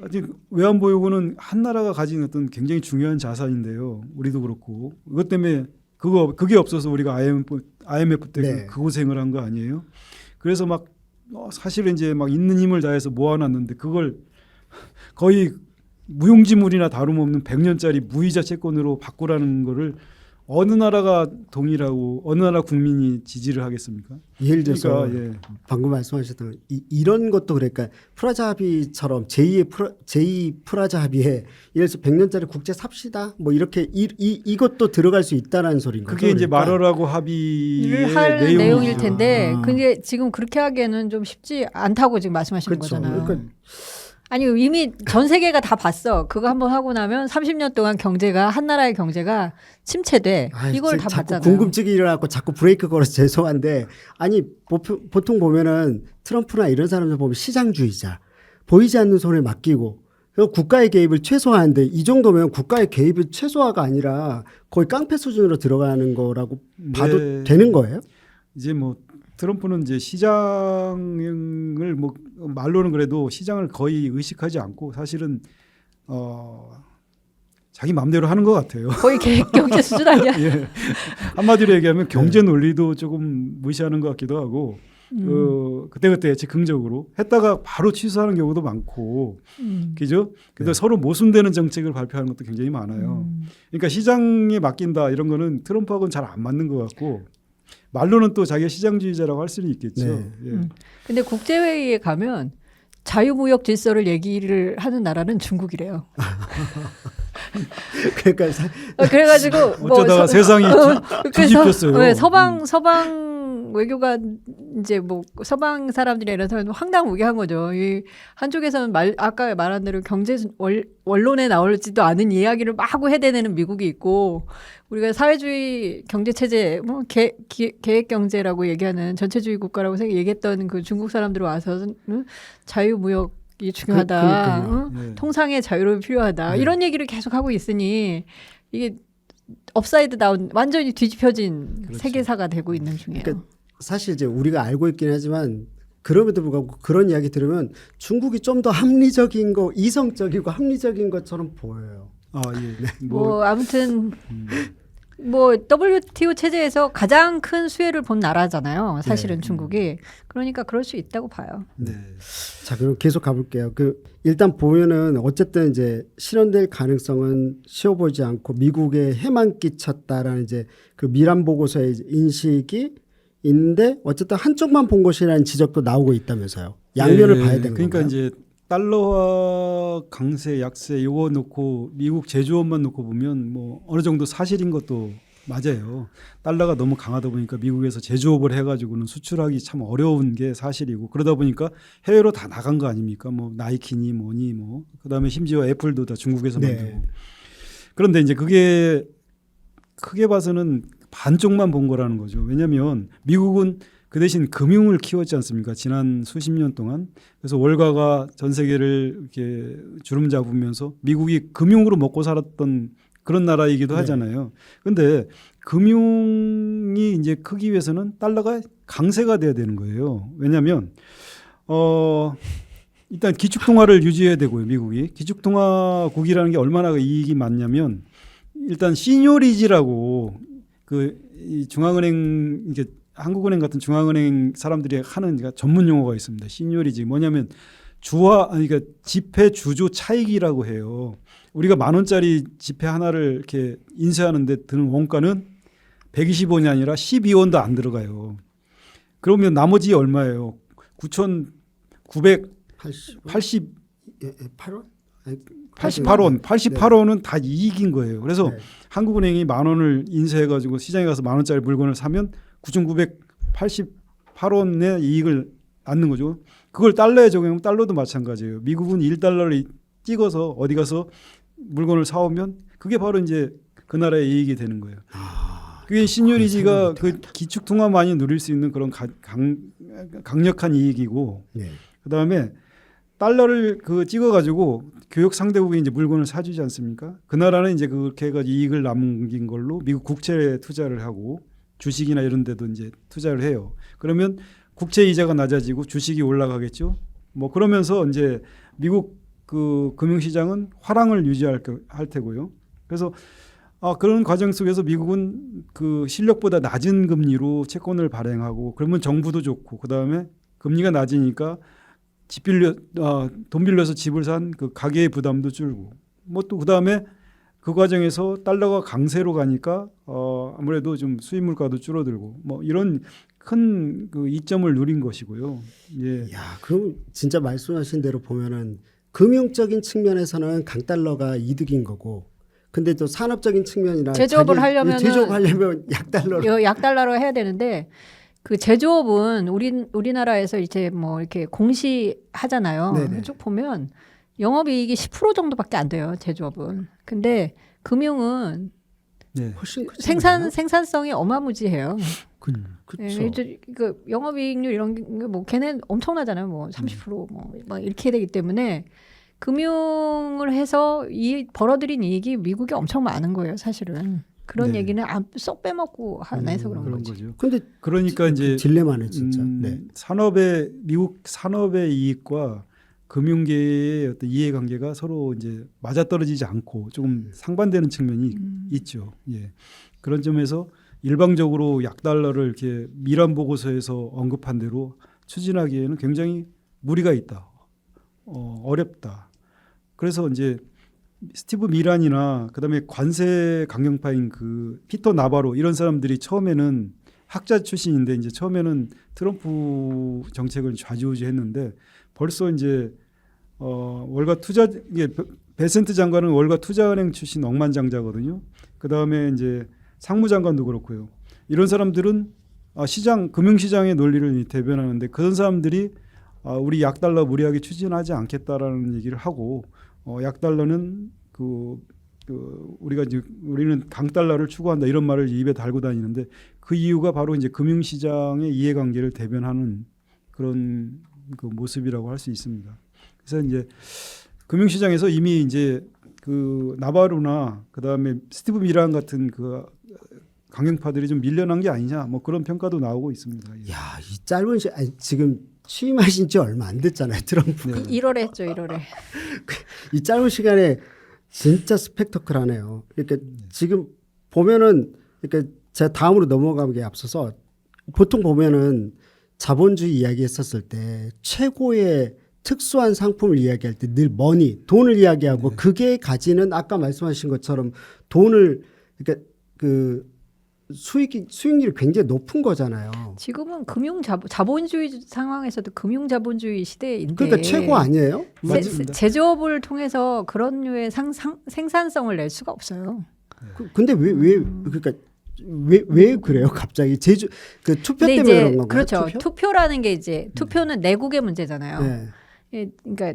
아직 외환보유고는 한 나라가 가진 어떤 굉장히 중요한 자산인데요. 우리도 그렇고 이것 때문에 그게 없어서 우리가 IMF 때
네.
그 고생을 한 거 아니에요? 그래서 막 사실은 이제 막 있는 힘을 다해서 모아놨는데 그걸 거의 무용지물이나 다름없는 100년짜리 무이자 채권으로 바꾸라는 거를 어느 나라가 동의하고 어느 나라 국민이 지지를 하겠습니까?
예를 들어서
그러니까, 예.
방금 말씀하셨던 이런 것도 그러니까 프라자 합의처럼 제2 프라자 합의에 예를 들어서 100년짜리 국채 삽시다 뭐 이렇게 이것도 들어갈 수 있다라는 소리인 거죠.
그게 이제
그러니까.
마러라고 합의의
할
내용이죠.
내용일 텐데
아.
근데 지금 그렇게 하기에는 좀 쉽지 않다고 지금 말씀하시는
그렇죠.
거잖아요.
그러니까
아니 이미 전 세계가 다 봤어. 그거 한번 하고 나면 30년 동안 경제가 한 나라의 경제가 침체돼. 이걸 다
자꾸
봤잖아요.
궁금증이 일어나고 자꾸 브레이크 걸어서 죄송한데 아니 보통 보면은 트럼프나 이런 사람들 보면 시장주의자 보이지 않는 손에 맡기고 국가의 개입을 최소화하는데 이 정도면 국가의 개입을 최소화가 아니라 거의 깡패 수준으로 들어가는 거라고 봐도
네.
되는 거예요?
이제 뭐 트럼프는 이제 시장을 뭐 말로는 그래도 시장을 거의 의식하지 않고 사실은 자기 마음대로 하는 것 같아요.
거의 경제 수준 아니야?
예. 한마디로 얘기하면 경제 논리도 조금 무시하는 것 같기도 하고 그때그때 즉흥적으로 했다가 바로 취소하는 경우도 많고 그죠? 그래서 서로 모순되는 정책을 발표하는 것도 굉장히 많아요. 그러니까 시장에 맡긴다 이런 거는 트럼프하고는 잘 안 맞는 것 같고 말로는 또 자기가 시장주의자라고 할 수는 있겠죠.
네.
예.
근데 국제회의에 가면 자유무역 질서를 얘기를 하는 나라는 중국이래요.
그러니까
그래가지고
어쩌다가 세상이 뒤집혔어요.
네, 서방 외교가 이제 뭐 서방 사람들이 이런 사람들 황당무계한 거죠. 이 한쪽에서는 아까 말한 대로 경제 원론에 나올지도 않은 이야기를 마구 해대내는 미국이 있고 우리가 사회주의 경제 체제 뭐 계획 경제라고 얘기하는 전체주의 국가라고 얘기했던 그 중국 사람들 와서 자유무역이 중요하다.
네.
통상의 자유로움이 필요하다.
네.
이런 얘기를 계속 하고 있으니 이게 업사이드 다운 완전히 뒤집혀진
그렇죠.
세계사가 되고 있는 중이에요.
그러니까 사실 이제 우리가 알고 있긴 하지만 그럼에도 불구하고 그런 이야기 들으면 중국이 좀 더 합리적인 거, 이성적이고 합리적인 것처럼 보여요.
아 예.
뭐 아무튼 뭐 WTO 체제에서 가장 큰 수혜를 본 나라잖아요. 사실은 중국이. 그러니까 그럴 수 있다고 봐요.
네.
자, 그럼 계속 가볼게요. 일단 보면은 어쨌든 이제 실현될 가능성은 쉬워 보이지 않고 미국에 해만 끼쳤다라는 이제 그 미란 보고서의 인식이 있는데 어쨌든 한쪽만 본 것이라는 지적도 나오고 있다면서요. 양면을 봐야 되는
그러니까
건가요?
이제 달러화 강세, 약세 요거 놓고 미국 제조업만 놓고 보면 뭐 어느 정도 사실인 것도 맞아요. 달러가 너무 강하다 보니까 미국에서 제조업을 해가지고는 수출하기 참 어려운 게 사실이고 그러다 보니까 해외로 다 나간 거 아닙니까? 뭐 나이키니 뭐니 뭐 그다음에 심지어 애플도 다 중국에서
네.
만들고 그런데 이제 그게 크게 봐서는 반쪽만 본 거라는 거죠. 왜냐하면 미국은 그 대신 금융을 키웠지 않습니까? 지난 수십 년 동안. 그래서 월가가 전 세계를 이렇게 주름 잡으면서 미국이 금융으로 먹고 살았던 그런 나라이기도
네.
하잖아요. 그런데 금융이 이제 크기 위해서는 달러가 강세가 돼야 되는 거예요. 왜냐하면 일단 기축통화를 유지해야 되고요. 미국이 기축통화국이라는 게 얼마나 이익이 많냐면 일단 시니어리지라고 이 중앙은행 이게 한국은행 같은 중앙은행 사람들이 하는 전문 용어가 있습니다. 시니어리지 뭐냐면 그러니까 지폐 주조 차익이라고 해요. 우리가 10,000원짜리 지폐 하나를 이렇게 인쇄하는데 드는 원가는 120원이 아니라 12원도 안 들어가요. 그러면 나머지 얼마예요? 9,980
8원?
88원. 88원은 다 이익인 거예요. 그래서
네.
한국은행이 10,000원을 인쇄해가지고 시장에 가서 10,000원짜리 물건을 사면 9,988원의 이익을 낳는 거죠. 그걸 달러에 적용하면 달러도 마찬가지예요. 미국은 1달러를 찍어서 어디 가서 물건을 사오면 그게 바로 이제 그 나라의 이익이 되는 거예요. 그게 시니어리지가 그 기축통화만이 누릴 수 있는 그런 강력한 이익이고
네.
그다음에 달러를 찍어가지고 교역 상대국이 이제 물건을 사주지 않습니까? 그 나라는 이제 그렇게 해가지고 이익을 남긴 걸로 미국 국채에 투자를 하고 주식이나 이런 데도 이제 투자를 해요. 그러면 국채 이자가 낮아지고 주식이 올라가겠죠. 뭐 그러면서 이제 미국 그 금융시장은 화랑을 유지할 테고요. 그래서 그런 과정 속에서 미국은 그 실력보다 낮은 금리로 채권을 발행하고 그러면 정부도 좋고 그다음에 금리가 낮으니까 돈 빌려서 집을 산 그 가계의 부담도 줄고 뭐 또 그다음에 그 과정에서 달러가 강세로 가니까 아무래도 좀 수입 물가도 줄어들고 뭐 이런 큰 그 이점을 누린 것이고요. 예.
야, 그럼 진짜 말씀하신 대로 보면은 금융적인 측면에서는 강달러가 이득인 거고, 근데 또 산업적인 측면이나
제조업을
하려면 약달러로.
약달러로 해야 되는데 그 제조업은 우리나라에서 이제 뭐 이렇게 공시하잖아요.
네네.
쭉 보면 영업이익이 10% 정도밖에 안 돼요. 제조업은. 근데 금융은
네.
훨씬 크잖아요.
생산성이 어마무지해요.
그렇죠.
네, 그 영업이익률 이런 게 뭐 걔네 엄청나잖아요. 뭐 30% 뭐 막 이렇게 되기 때문에 금융을 해서 벌어들인 이익이 미국이 엄청 많은 거예요. 사실은. 그런
네.
얘기는 쏙 빼먹고 안 해서 그런
그런
거지.
거죠.
근데
그러니까 이제
딜레마네 진짜. 네.
미국 산업의 이익과 금융계의 어떤 이해관계가 서로 이제 맞아떨어지지 않고 조금 상반되는 측면이 있죠. 예. 그런 점에서 일방적으로 약달러를 이렇게 미란 보고서에서 언급한 대로 추진하기에는 굉장히 무리가 있다. 어렵다. 그래서 이제 스티브 미란이나 그다음에 관세 강경파인 그 피터 나바로 이런 사람들이 처음에는 학자 출신인데 이제 처음에는 트럼프 정책을 좌지우지했는데 벌써 이제 월가 투자 이게 베센트 장관은 월가 투자은행 출신 억만장자거든요. 그다음에 이제 상무장관도 그렇고요. 이런 사람들은 금융시장의 논리를 대변하는데 그런 사람들이 우리 약달러 무리하게 추진하지 않겠다라는 얘기를 하고 약달러는 우리는 강달러를 추구한다 이런 말을 입에 달고 다니는데 그 이유가 바로 이제 금융시장의 이해관계를 대변하는 그런 그 모습이라고 할 수 있습니다. 그래서 이제 금융시장에서 이미 이제 그 나바로나 그다음에 스티브 미란 같은 그 강경파들이 좀 밀려난 게 아니냐 뭐 그런 평가도 나오고 있습니다. 예.
야, 이 짧은 지금 취임하신 지 얼마 안 됐잖아요, 트럼프.
네.
1월에 했죠, 1월에.
이 짧은 시간에 진짜 스펙터클하네요. 그러니까 지금 보면은 그러니까 제가 다음으로 넘어가기에 앞서서 보통 보면은 자본주의 이야기했었을 때 최고의 특수한 상품을 이야기할 때 늘 돈을 이야기하고
네.
그게 가지는 아까 말씀하신 것처럼 돈을 그러니까 그 수익률이 굉장히 높은 거잖아요.
지금은 자본주의 상황에서도 금융자본주의 시대인데
그러니까 최고 아니에요?
맞습니다.
제조업을 통해서 그런 류의 생산성을 낼 수가 없어요.
근데 왜 그러니까 왜 그래요? 갑자기 제주 그 투표
근데
때문에
이제
그런 건가요?
그렇죠. 투표라는 게 이제 투표는 내국의 문제잖아요.
네.
예, 그러니까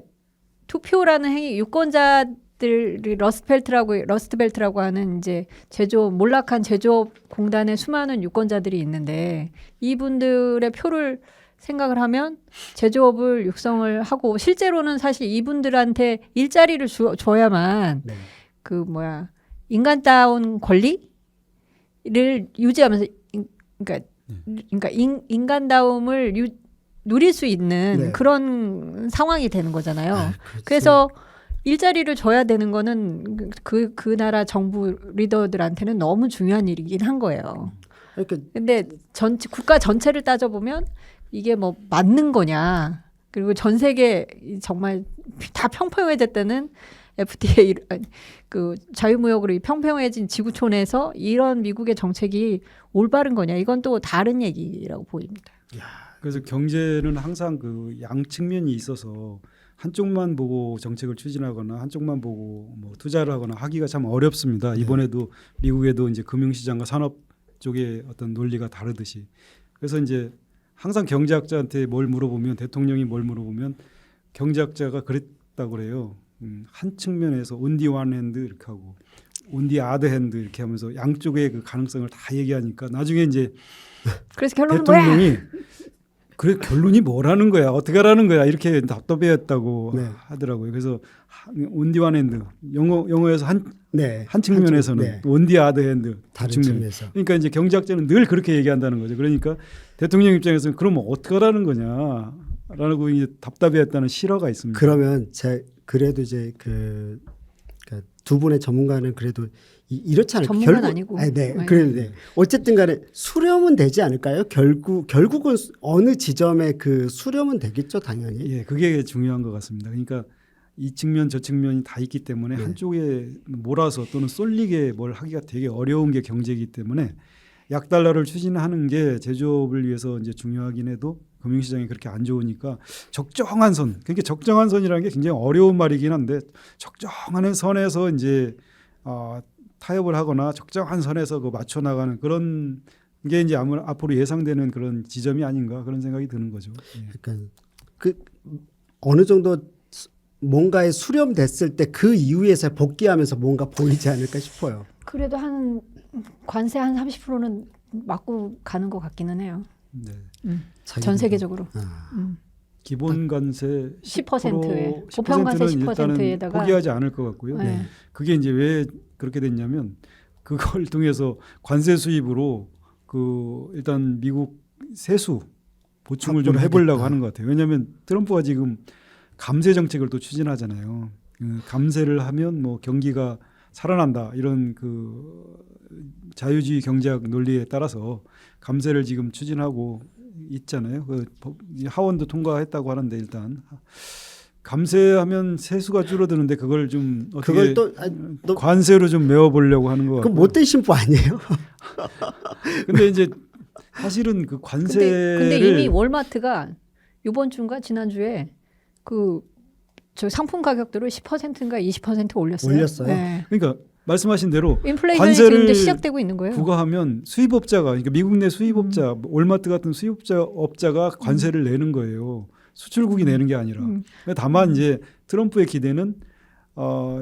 투표라는 행위 유권자들이 러스트벨트라고 하는 이제 제조업 몰락한 제조업 공단의 수많은 유권자들이 있는데 이분들의 표를 생각을 하면 제조업을 육성을 하고 실제로는 사실 이분들한테 일자리를 줘야만
네.
그 뭐야 인간다운 권리를 유지하면서 그러니까 인간다움을 누릴 수 있는
네.
그런 상황이 되는 거잖아요.
그렇죠.
그래서 일자리를 줘야 되는 거는 그 나라 정부 리더들한테는 너무 중요한 일이긴 한 거예요.
그러니까
근데 국가 전체를 따져보면 이게 뭐 맞는 거냐. 그리고 전 세계 정말 다 평평해졌다는 FTA 그 자유무역으로 평평해진 지구촌에서 이런 미국의 정책이 올바른 거냐. 이건 또 다른 얘기라고 보입니다.
그래서 경제는 항상 그 양측면이 있어서 한쪽만 보고 정책을 추진하거나 한쪽만 보고 뭐 투자를 하거나 하기가 참 어렵습니다. 이번에도 미국에도 이제 금융시장과 산업 쪽의 어떤 논리가 다르듯이 그래서 이제 항상 경제학자한테 뭘 물어보면 대통령이 뭘 물어보면 경제학자가 그랬다고 그래요. 한 측면에서 on the one hand 이렇게 하고 on the other hand 이렇게 하면서 양쪽의 그 가능성을 다 얘기하니까 나중에 이제
그래서 결론은
대통령이
뭐야?
그래 결론이 뭐라는 거야 어떻게 하라는 거야 이렇게 답답해했다고
네.
하더라고요. 그래서 on the one hand 영어에서 한 측면에서는
네.
on the other hand
다른 측면에서.
그러니까 이제 경제학자는 늘 그렇게 얘기한다는 거죠. 그러니까 대통령 입장에서는 그럼 어떻게 하라는 거냐라고 이제 답답해했다는 실화가 있습니다.
그러면 그래도 이제 그러니까 두 분의 전문가는 그래도 이렇지 않을까요?
전문가는 아니고.
네. 그래도 네. 어쨌든 간에 수렴은 되지 않을까요? 결국은 어느 지점에 그 수렴은 되겠죠, 당연히.
예, 그게 중요한 것 같습니다. 그러니까 이 측면 저 측면이 다 있기 때문에
네.
한쪽에 몰아서 또는 쏠리게 뭘 하기가 되게 어려운 게 경제이기 때문에 약달러를 추진하는 게 제조업을 위해서 이제 중요하긴 해도 금융시장이 그렇게 안 좋으니까 적정한 선, 그러니까 적정한 선이라는 게 굉장히 어려운 말이긴 한데 적정한 선에서 이제 타협을 하거나 적정한 선에서 그 맞춰 나가는 그런 게 이제 앞으로 예상되는 그런 지점이 아닌가 그런 생각이 드는 거죠. 예.
그러니까 그 어느 정도 뭔가에 수렴됐을 때 그 이후에서 복귀하면서 뭔가 보이지 않을까 싶어요.
그래도 한 관세 한 30%는 맞고 가는 것 같기는 해요.
네.
전 세계적으로.
기본 관세
10%에 보편 관세 10%에다가
포기하지 않을 것 같고요.
네.
그게 이제 왜 그렇게 됐냐면 그걸 통해서 관세 수입으로 그 일단 미국 세수 보충을 좀 해보려고 하는 것 같아요. 왜냐하면 트럼프가 지금 감세 정책을 또 추진하잖아요. 감세를 하면 뭐 경기가 살아난다 이런 그 자유주의 경제학 논리에 따라서 감세를 지금 추진하고 있잖아요. 그 하원도 통과했다고 하는데 일단 감세하면 세수가 줄어드는데 그걸 좀 어떻게 관세로 좀 메워보려고 하는 거.
그럼 못된 신부 아니에요?
근데 이제 사실은 그 관세를
근데 이미 월마트가 이번 주인가 지난주에 저 상품 가격들을 10%인가 20% 올렸어요.
올렸어요?
네.
그러니까 말씀하신 대로
인플레이션이
관세를
지금 이제 시작되고 있는 거예요.
부과하면 수입업자가 그러니까 미국 내 수입업자 월마트 같은 수입업자가 관세를 내는 거예요. 수출국이 내는 게 아니라. 다만 이제 트럼프의 기대는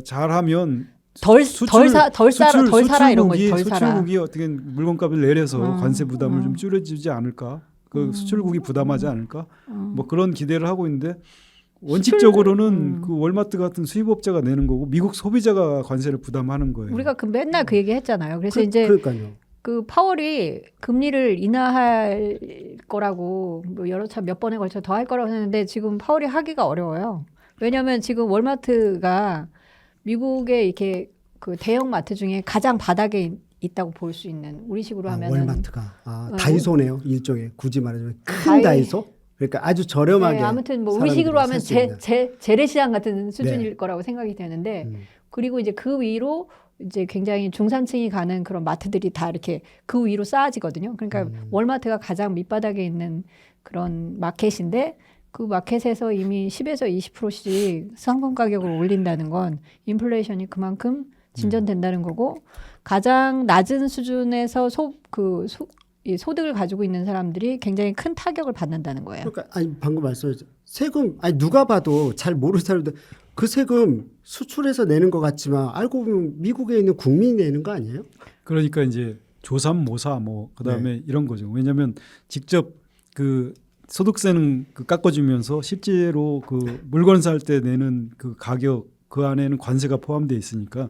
잘하면
덜 사라 이런 거지. 덜 사라.
수출국이 어떻게 물건값을 내려서 관세 부담을 좀 줄여주지 않을까? 그 수출국이 부담하지 않을까? 뭐 그런 기대를 하고 있는데 원칙적으로는 그 월마트 같은 수입업자가 내는 거고 미국 소비자가 관세를 부담하는 거예요.
우리가 맨날 그 얘기 했잖아요. 그래서 이제
그러니까요.
그 파월이 금리를 인하할 거라고 뭐 여러 차 몇 번에 걸쳐 더 할 거라고 했는데 지금 파월이 하기가 어려워요. 왜냐하면 지금 월마트가 미국의 이렇게 그 대형 마트 중에 가장 바닥에 있다고 볼 수 있는 우리식으로 하면은
월마트가 다이소네요. 일종의 굳이 말하자면 큰 다이소. 그러니까 아주 저렴하게.
네, 아무튼 뭐 우리식으로 하면 재래시장 같은 수준일 거라고 생각이 되는데 그리고 이제 그 위로 이제 굉장히 중산층이 가는 그런 마트들이 다 이렇게 그 위로 쌓아지거든요. 그러니까 월마트가 가장 밑바닥에 있는 그런 마켓인데 그 마켓에서 이미 10에서 20%씩 상품 가격을 올린다는 건 인플레이션이 그만큼 진전된다는 거고 가장 낮은 수준에서 이 소득을 가지고 있는 사람들이 굉장히 큰 타격을 받는다는 거예요.
그러니까 아니 방금 말씀하셨죠. 세금 아니 누가 봐도 잘 모르는 사람들 그 세금 수출해서 내는 것 같지만 알고 보면 미국에 있는 국민이 내는 거 아니에요?
그러니까 이제 조삼모사 뭐 그다음에 이런 거죠. 왜냐하면 직접 그 소득세는 그 깎아주면서 실제로 그 물건 살 때 내는 그 가격 그 안에는 관세가 포함되어 있으니까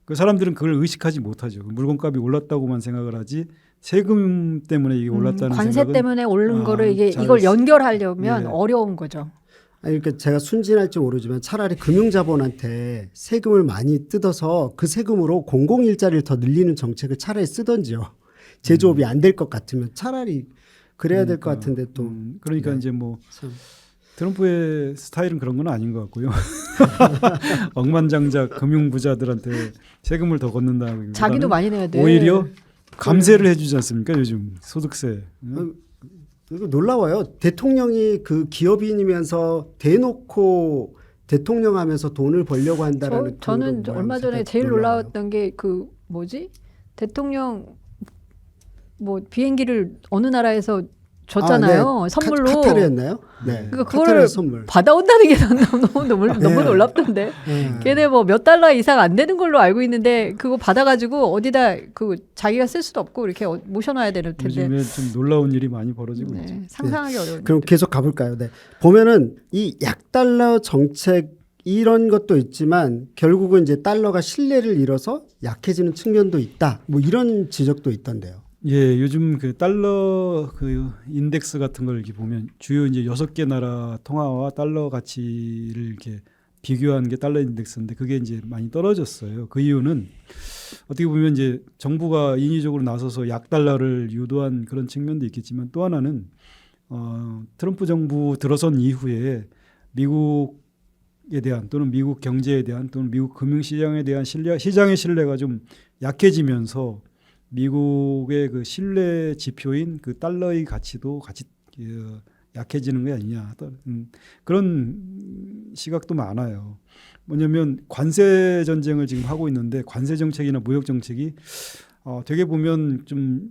그 사람들은 그걸 의식하지 못하죠. 물건값이 올랐다고만 생각을 하지 세금 때문에 이게 올랐다는
관세
생각은
때문에 오른 거를
잘
이걸 연결하려면
예.
어려운 거죠.
아니 그러니까 제가 순진할지 모르지만 차라리 금융자본한테 세금을 많이 뜯어서 그 세금으로 공공 일자리를 더 늘리는 정책을 차라리 쓰던지요. 제조업이 안 될 것 같으면 차라리 그래야 될 것 같은데 또
그러니까
네.
이제 뭐
참.
트럼프의 스타일은 그런 건 아닌 것 같고요. 억만장자 금융부자들한테 세금을 더 걷는다기보다는
자기도 많이 내야 돼.
오히려 감세를 해주지 않습니까? 요즘 소득세.
이거 놀라워요. 대통령이 그 기업인이면서 대놓고 대통령 하면서 돈을 벌려고 한다라는
저는
그런
얼마 전에
모양새가
제일
놀라워요.
놀라웠던 게 그 뭐지? 대통령 뭐 비행기를 어느 나라에서 줬잖아요.
네.
선물로.
카타르였나요? 네.
그러니까
카타르
그거를
선물.
받아온다는 게 너무
네.
놀랍던데.
네.
걔네 뭐 몇 달러 이상 안 되는 걸로 알고 있는데 그거 받아가지고 어디다 그 자기가 쓸 수도 없고 이렇게 모셔놔야 되는 텐데.
요즘에 좀 놀라운 일이 많이 벌어지고 있죠.
네, 상상하기 어려운.
그럼 계속 가볼까요? 네. 보면은 이 약달러 정책 이런 것도 있지만 결국은 이제 달러가 신뢰를 잃어서 약해지는 측면도 있다. 뭐 이런 지적도 있던데요.
예, 요즘 그 달러 그 인덱스 같은 걸 이렇게 보면 주요 이제 6개 나라 통화와 달러 가치를 이렇게 비교한 게 달러 인덱스인데 그게 이제 많이 떨어졌어요. 그 이유는 어떻게 보면 이제 정부가 인위적으로 나서서 약달러를 유도한 그런 측면도 있겠지만 또 하나는 트럼프 정부 들어선 이후에 미국에 대한 또는 미국 경제에 대한 또는 미국 금융시장에 대한 시장의 신뢰가 좀 약해지면서 미국의 그 신뢰 지표인 그 달러의 가치도 같이 약해지는 게 아니냐 그런 시각도 많아요. 뭐냐면 관세 전쟁을 지금 하고 있는데 관세 정책이나 무역 정책이 되게 보면 좀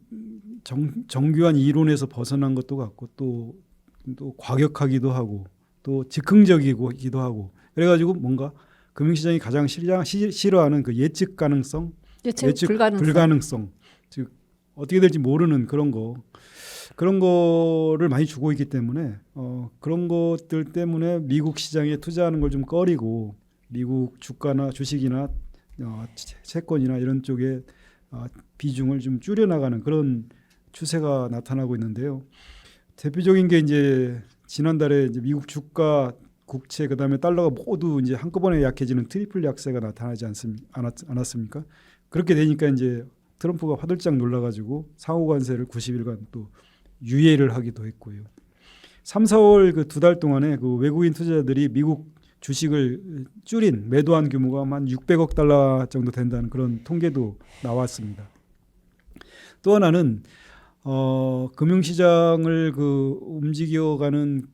정교한 이론에서 벗어난 것도 같고 또 과격하기도 하고 또 즉흥적이기도 하고 그래가지고 뭔가 금융시장이 가장 싫어하는 그 예측 가능성, 예측 불가능성, 즉 어떻게 될지 모르는 그런 거를 많이 주고 있기 때문에 그런 것들 때문에 미국 시장에 투자하는 걸 좀 꺼리고 미국 주가나 주식이나 채권이나 이런 쪽에 비중을 좀 줄여나가는 그런 추세가 나타나고 있는데요. 대표적인 게 이제 지난달에 이제 미국 주가, 국채 그다음에 달러가 모두 이제 한꺼번에 약해지는 트리플 약세가 나타나지 않았습니까? 그렇게 되니까 이제 트럼프가 화들짝 놀라가지고 상호 관세를 90일간 또 유예를 하기도 했고요. 3, 4월 그 2달 동안에 그 외국인 투자자들이 미국 주식을 줄인 매도한 규모가 한 600억 달러 정도 된다는 그런 통계도 나왔습니다. 또 하나는 금융시장을 그 움직여가는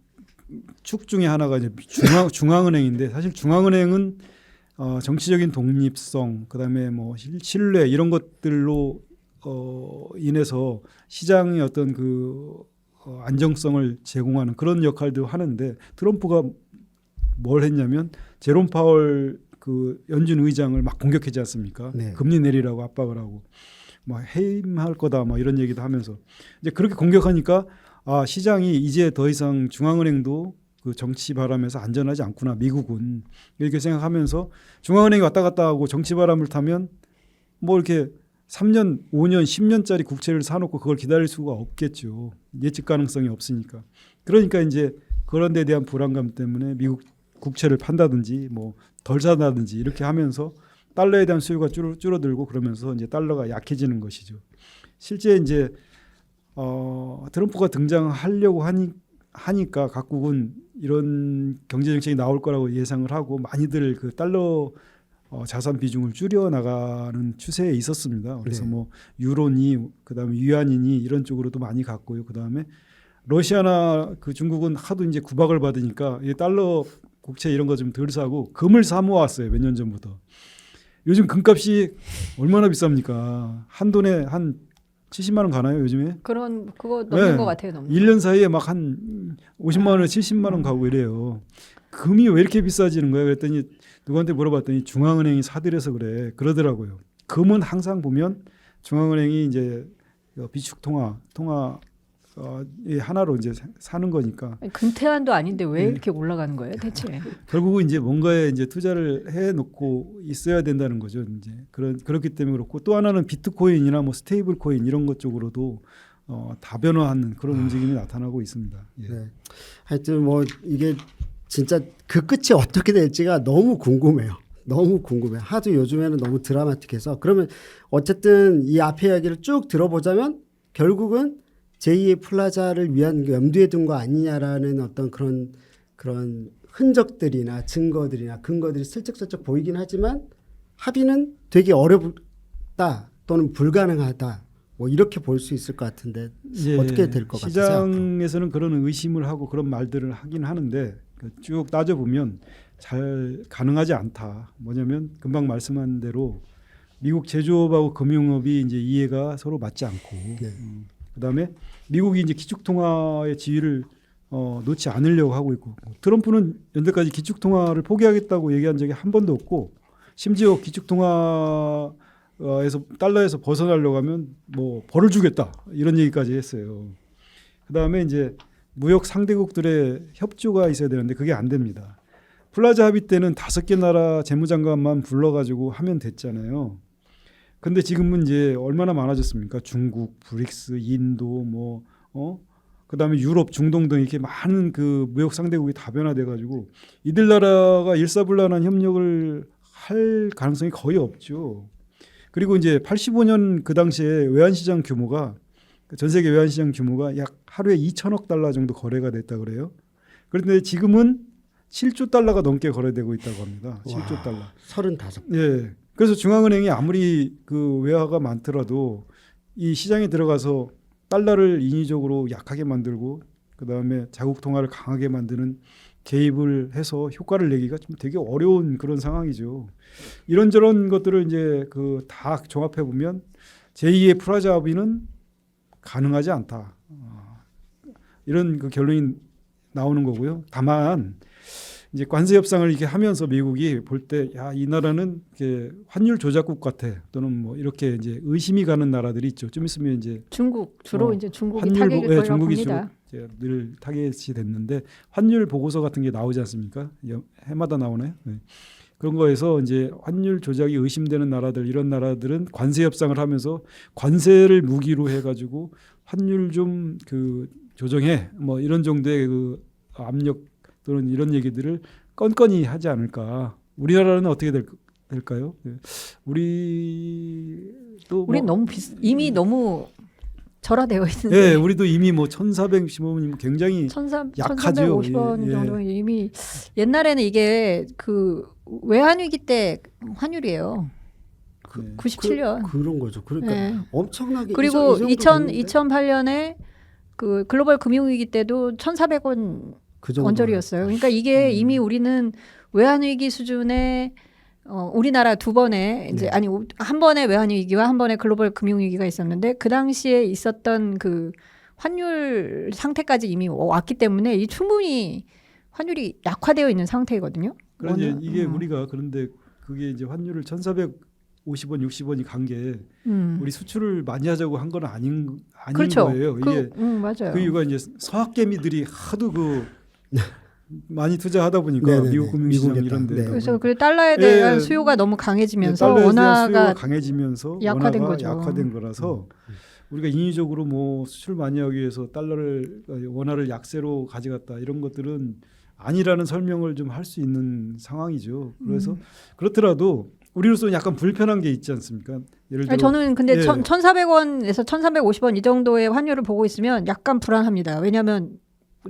축 중에 하나가 이제 중앙은행인데 사실 중앙은행은 정치적인 독립성, 그다음에 뭐 신뢰 이런 것들로 인해서 시장의 어떤 그 안정성을 제공하는 그런 역할도 하는데 트럼프가 뭘 했냐면 제롬 파월 그 연준 의장을 막 공격하지 않습니까?
네. 금리
금리 내리라고 압박을 하고 뭐 해임할 거다 뭐 이런 얘기도 하면서 이제 그렇게 공격하니까 시장이 이제 더 이상 중앙은행도 그 정치 바람에서 안전하지 않구나 미국은 이렇게 생각하면서 중앙은행이 왔다 갔다 하고 정치 바람을 타면 뭐 이렇게 3년, 5년, 10년짜리 국채를 사놓고 그걸 기다릴 수가 없겠죠. 예측 가능성이 없으니까. 그러니까 이제 그런 데 대한 불안감 때문에 미국 국채를 판다든지 뭐 덜 사다든지 이렇게 하면서 달러에 대한 수요가 줄어들고 그러면서 이제 달러가 약해지는 것이죠. 실제 이제 트럼프가 등장하려고 하니까 각국은 이런 경제 정책이 나올 거라고 예상을 하고 많이들 그 달러 자산 비중을 줄여 나가는 추세에 있었습니다. 그래서
네.
뭐 유로니 그다음에 위안이니 이런 쪽으로도 많이 갔고요. 그다음에 러시아나 그 중국은 하도 이제 구박을 받으니까 이 달러 국채 이런 거 좀 덜 사고 금을 사 모았어요. 몇 년 전부터. 요즘 금값이 얼마나 비쌉니까? 한 돈에 한 70만 원 가나요, 요즘에?
그거 넘는 것 같아요. 넘는.
1년 사이에 막 한 50만 원에 70만 원 가고 이래요. 금이 왜 이렇게 비싸지는 거예요? 그랬더니 누구한테 물어봤더니 중앙은행이 사들여서 그래. 그러더라고요. 금은 항상 보면 중앙은행이 이제 비축통화 하나로 이제 사는 거니까.
아니, 금태환도 아닌데 왜 이렇게 올라가는 거예요, 대체?
결국은 이제 뭔가에 이제 투자를 해 놓고 있어야 된다는 거죠. 이제 그렇기 때문에 그렇고 또 하나는 비트코인이나 뭐 스테이블 코인 이런 것 쪽으로도 다변화하는 그런 움직임이 나타나고 있습니다. 예.
네. 하여튼 뭐 이게 진짜 그 끝이 어떻게 될지가 너무 궁금해요. 너무 궁금해요. 하도 요즘에는 너무 드라마틱해서. 그러면 어쨌든 이 앞에 이야기를 쭉 들어보자면 결국은 제2의 플라자를 위한 염두에 둔 거 아니냐라는 어떤 그런 흔적들이나 증거들이나 근거들이 슬쩍슬쩍 보이긴 하지만 합의는 되게 어렵다 또는 불가능하다 뭐 이렇게 볼 수 있을 것 같은데 어떻게 될 것 같으세요?
시장에서는 그런 의심을 하고 그런 말들을 하긴 하는데 쭉 따져보면 잘 가능하지 않다. 뭐냐면 금방 말씀한 대로 미국 제조업하고 금융업이 이제 이해가 서로 맞지 않고
네.
그다음에 미국이 이제 기축통화의 지위를 놓지 않으려고 하고 있고 트럼프는 연대까지 기축통화를 포기하겠다고 얘기한 적이 한 번도 없고 심지어 기축통화에서 달러에서 벗어나려고 하면 뭐 벌을 주겠다 이런 얘기까지 했어요. 그다음에 이제 무역 상대국들의 협조가 있어야 되는데 그게 안 됩니다. 플라자 합의 때는 5개 나라 재무장관만 불러가지고 하면 됐잖아요. 근데 지금은 이제 얼마나 많아졌습니까? 중국, 브릭스, 인도, 그다음에 유럽, 중동 등 이렇게 많은 그 무역 상대국이 다변화돼가지고 이들 나라가 일사불란한 협력을 할 가능성이 거의 없죠. 그리고 이제 85년 그 당시에 외환시장 규모가 전 세계 외환시장 규모가 약 하루에 2천억 달러 정도 거래가 됐다 그래요. 그런데 지금은 7조 달러가 넘게 거래되고 있다고 합니다. 7조 달러.
35.
예. 그래서 중앙은행이 아무리 그 외화가 많더라도 이 시장에 들어가서 달러를 인위적으로 약하게 만들고 그다음에 자국 통화를 강하게 만드는 개입을 해서 효과를 내기가 좀 되게 어려운 그런 상황이죠. 이런저런 것들을 이제 그 다 종합해 보면 제2의 플라자 합의는 가능하지 않다. 이런 그 결론이 나오는 거고요. 다만 이제 관세 협상을 이렇게 하면서 미국이 볼 때 야, 이 나라는 이렇게 환율 조작국 같아 또는 뭐 이렇게 이제 의심이 가는 나라들이 있죠. 좀 있으면 이제
중국 주로 이제 중국이
환율
타격일 거라고
중국이
봅니다.
주로 늘 타겟이 됐는데 환율 보고서 같은 게 나오지 않습니까? 해마다 나오나요? 네. 그런 거에서 이제 환율 조작이 의심되는 나라들 이런 나라들은 관세 협상을 하면서 관세를 무기로 해가지고 환율 좀 그 조정해 뭐 이런 정도의 그 압력 또는 이런 얘기들을 건건히 하지 않을까. 우리나라는 어떻게 될까요? 우리도
우리 너무 이미 너무 절하되어 있는데.
네, 우리도 이미 뭐 1,415원 굉장히 약하죠.
1,350원
예.
정도 이미 옛날에는 이게 그 외환 위기 때 환율이에요. 97년.
그런 거죠. 그러니까
네.
엄청나게
그리고
이 정도 됐는데?
2008년에 그 글로벌 금융 위기 때도 1,400원
그 정도.
언저리였어요. 그러니까 이게 이미 우리는 외환 위기 수준의 우리나라 두 번의 이제 아니 한 번의 외환 위기와 한 번의 글로벌 금융 위기가 있었는데 그 당시에 있었던 그 환율 상태까지 이미 왔기 때문에 이 충분히 환율이 약화되어 있는 상태거든요.
그런데 이게 우리가 그런데 그게 이제 환율을 1,450원, 60원이 간 게 우리 수출을 많이 하자고 한 건 아닌
그렇죠.
거예요. 이게
맞아요.
그 이유가 이제 서학개미들이 하도 그 많이 투자하다 보니까
네네네.
미국 금융시장
미국에다.
이런 데
네.
그래서 그 달러에 대한
예.
수요가 너무 강해지면서
달러에 대한 수요가
원화가
강해지면서
약화된
원화가
거죠.
약화된 거라서 우리가 인위적으로 뭐 수출 많이 하기 위해서 원화를 약세로 가져갔다 이런 것들은 아니라는 설명을 좀 할 수 있는 상황이죠. 그래서 그렇더라도 우리로서는 약간 불편한 게 있지 않습니까? 예를 들어
저는 근데
예.
1,400원에서 1,350원 이 정도의 환율을 보고 있으면 약간 불안합니다. 왜냐하면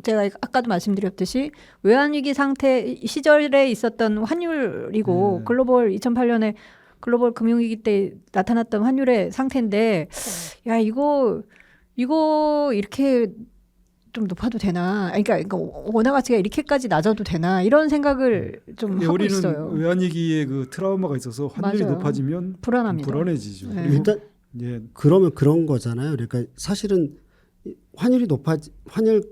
제가 아까도 말씀드렸듯이 외환위기 상태 시절에 있었던 환율이고 글로벌 2008년에 글로벌 금융위기 때 나타났던 환율의 상태인데 야 이거 이렇게 좀 높아도 되나? 그러니까 원화 가치가 이렇게까지 낮아도 되나? 이런 생각을 좀 하고
우리는
있어요.
외환위기에 그 트라우마가 있어서 환율이
맞아요.
높아지면
불안합니다.
불안해지죠.
네.
그리고
일단
예,
그러면 그런 거잖아요. 그러니까 사실은 환율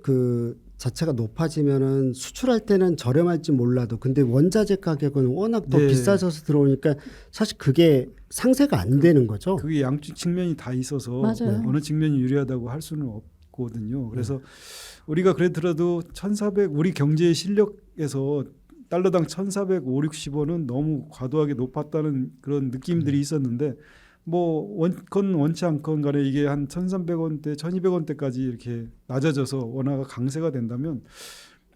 그 자체가 높아지면은 수출할 때는 저렴할지 몰라도 근데 원자재 가격은 워낙 더
네.
비싸져서 들어오니까 사실 그게 상세가 안 되는 거죠.
그게 양쪽 측면이 다 있어서
맞아요.
어느 측면이 유리하다고 할 수는 없거든요. 그래서 우리가 그랬더라도 1,400 우리 경제의 실력에서 달러당 1,450, 60원은 너무 과도하게 높았다는 그런 느낌들이 있었는데 뭐 원건 원치 않건 간에 이게 한 1,300원대, 1,200원대까지 이렇게 낮아져서 원화가 강세가 된다면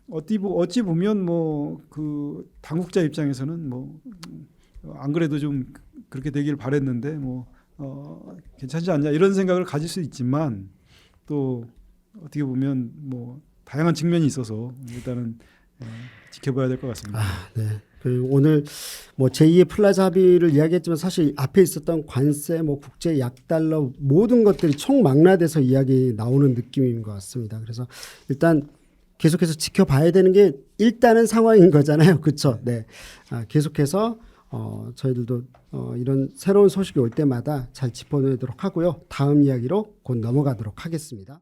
어찌 보면 뭐 그 당국자 입장에서는 뭐 안 그래도 좀 그렇게 되길 바랬는데 뭐 괜찮지 않냐 이런 생각을 가질 수 있지만 또 어떻게 보면 뭐 다양한 측면이 있어서 일단은 지켜봐야 될 것 같습니다.
네. 그 오늘 뭐 제2의 플라자 합의를 이야기했지만 사실 앞에 있었던 관세, 뭐 국제 약달러 모든 것들이 총망라돼서 이야기 나오는 느낌인 것 같습니다. 그래서 일단 계속해서 지켜봐야 되는 게 일단은 상황인 거잖아요, 그렇죠? 네. 계속해서 저희들도 이런 새로운 소식이 올 때마다 잘 짚어내도록 하고요. 다음 이야기로 곧 넘어가도록 하겠습니다.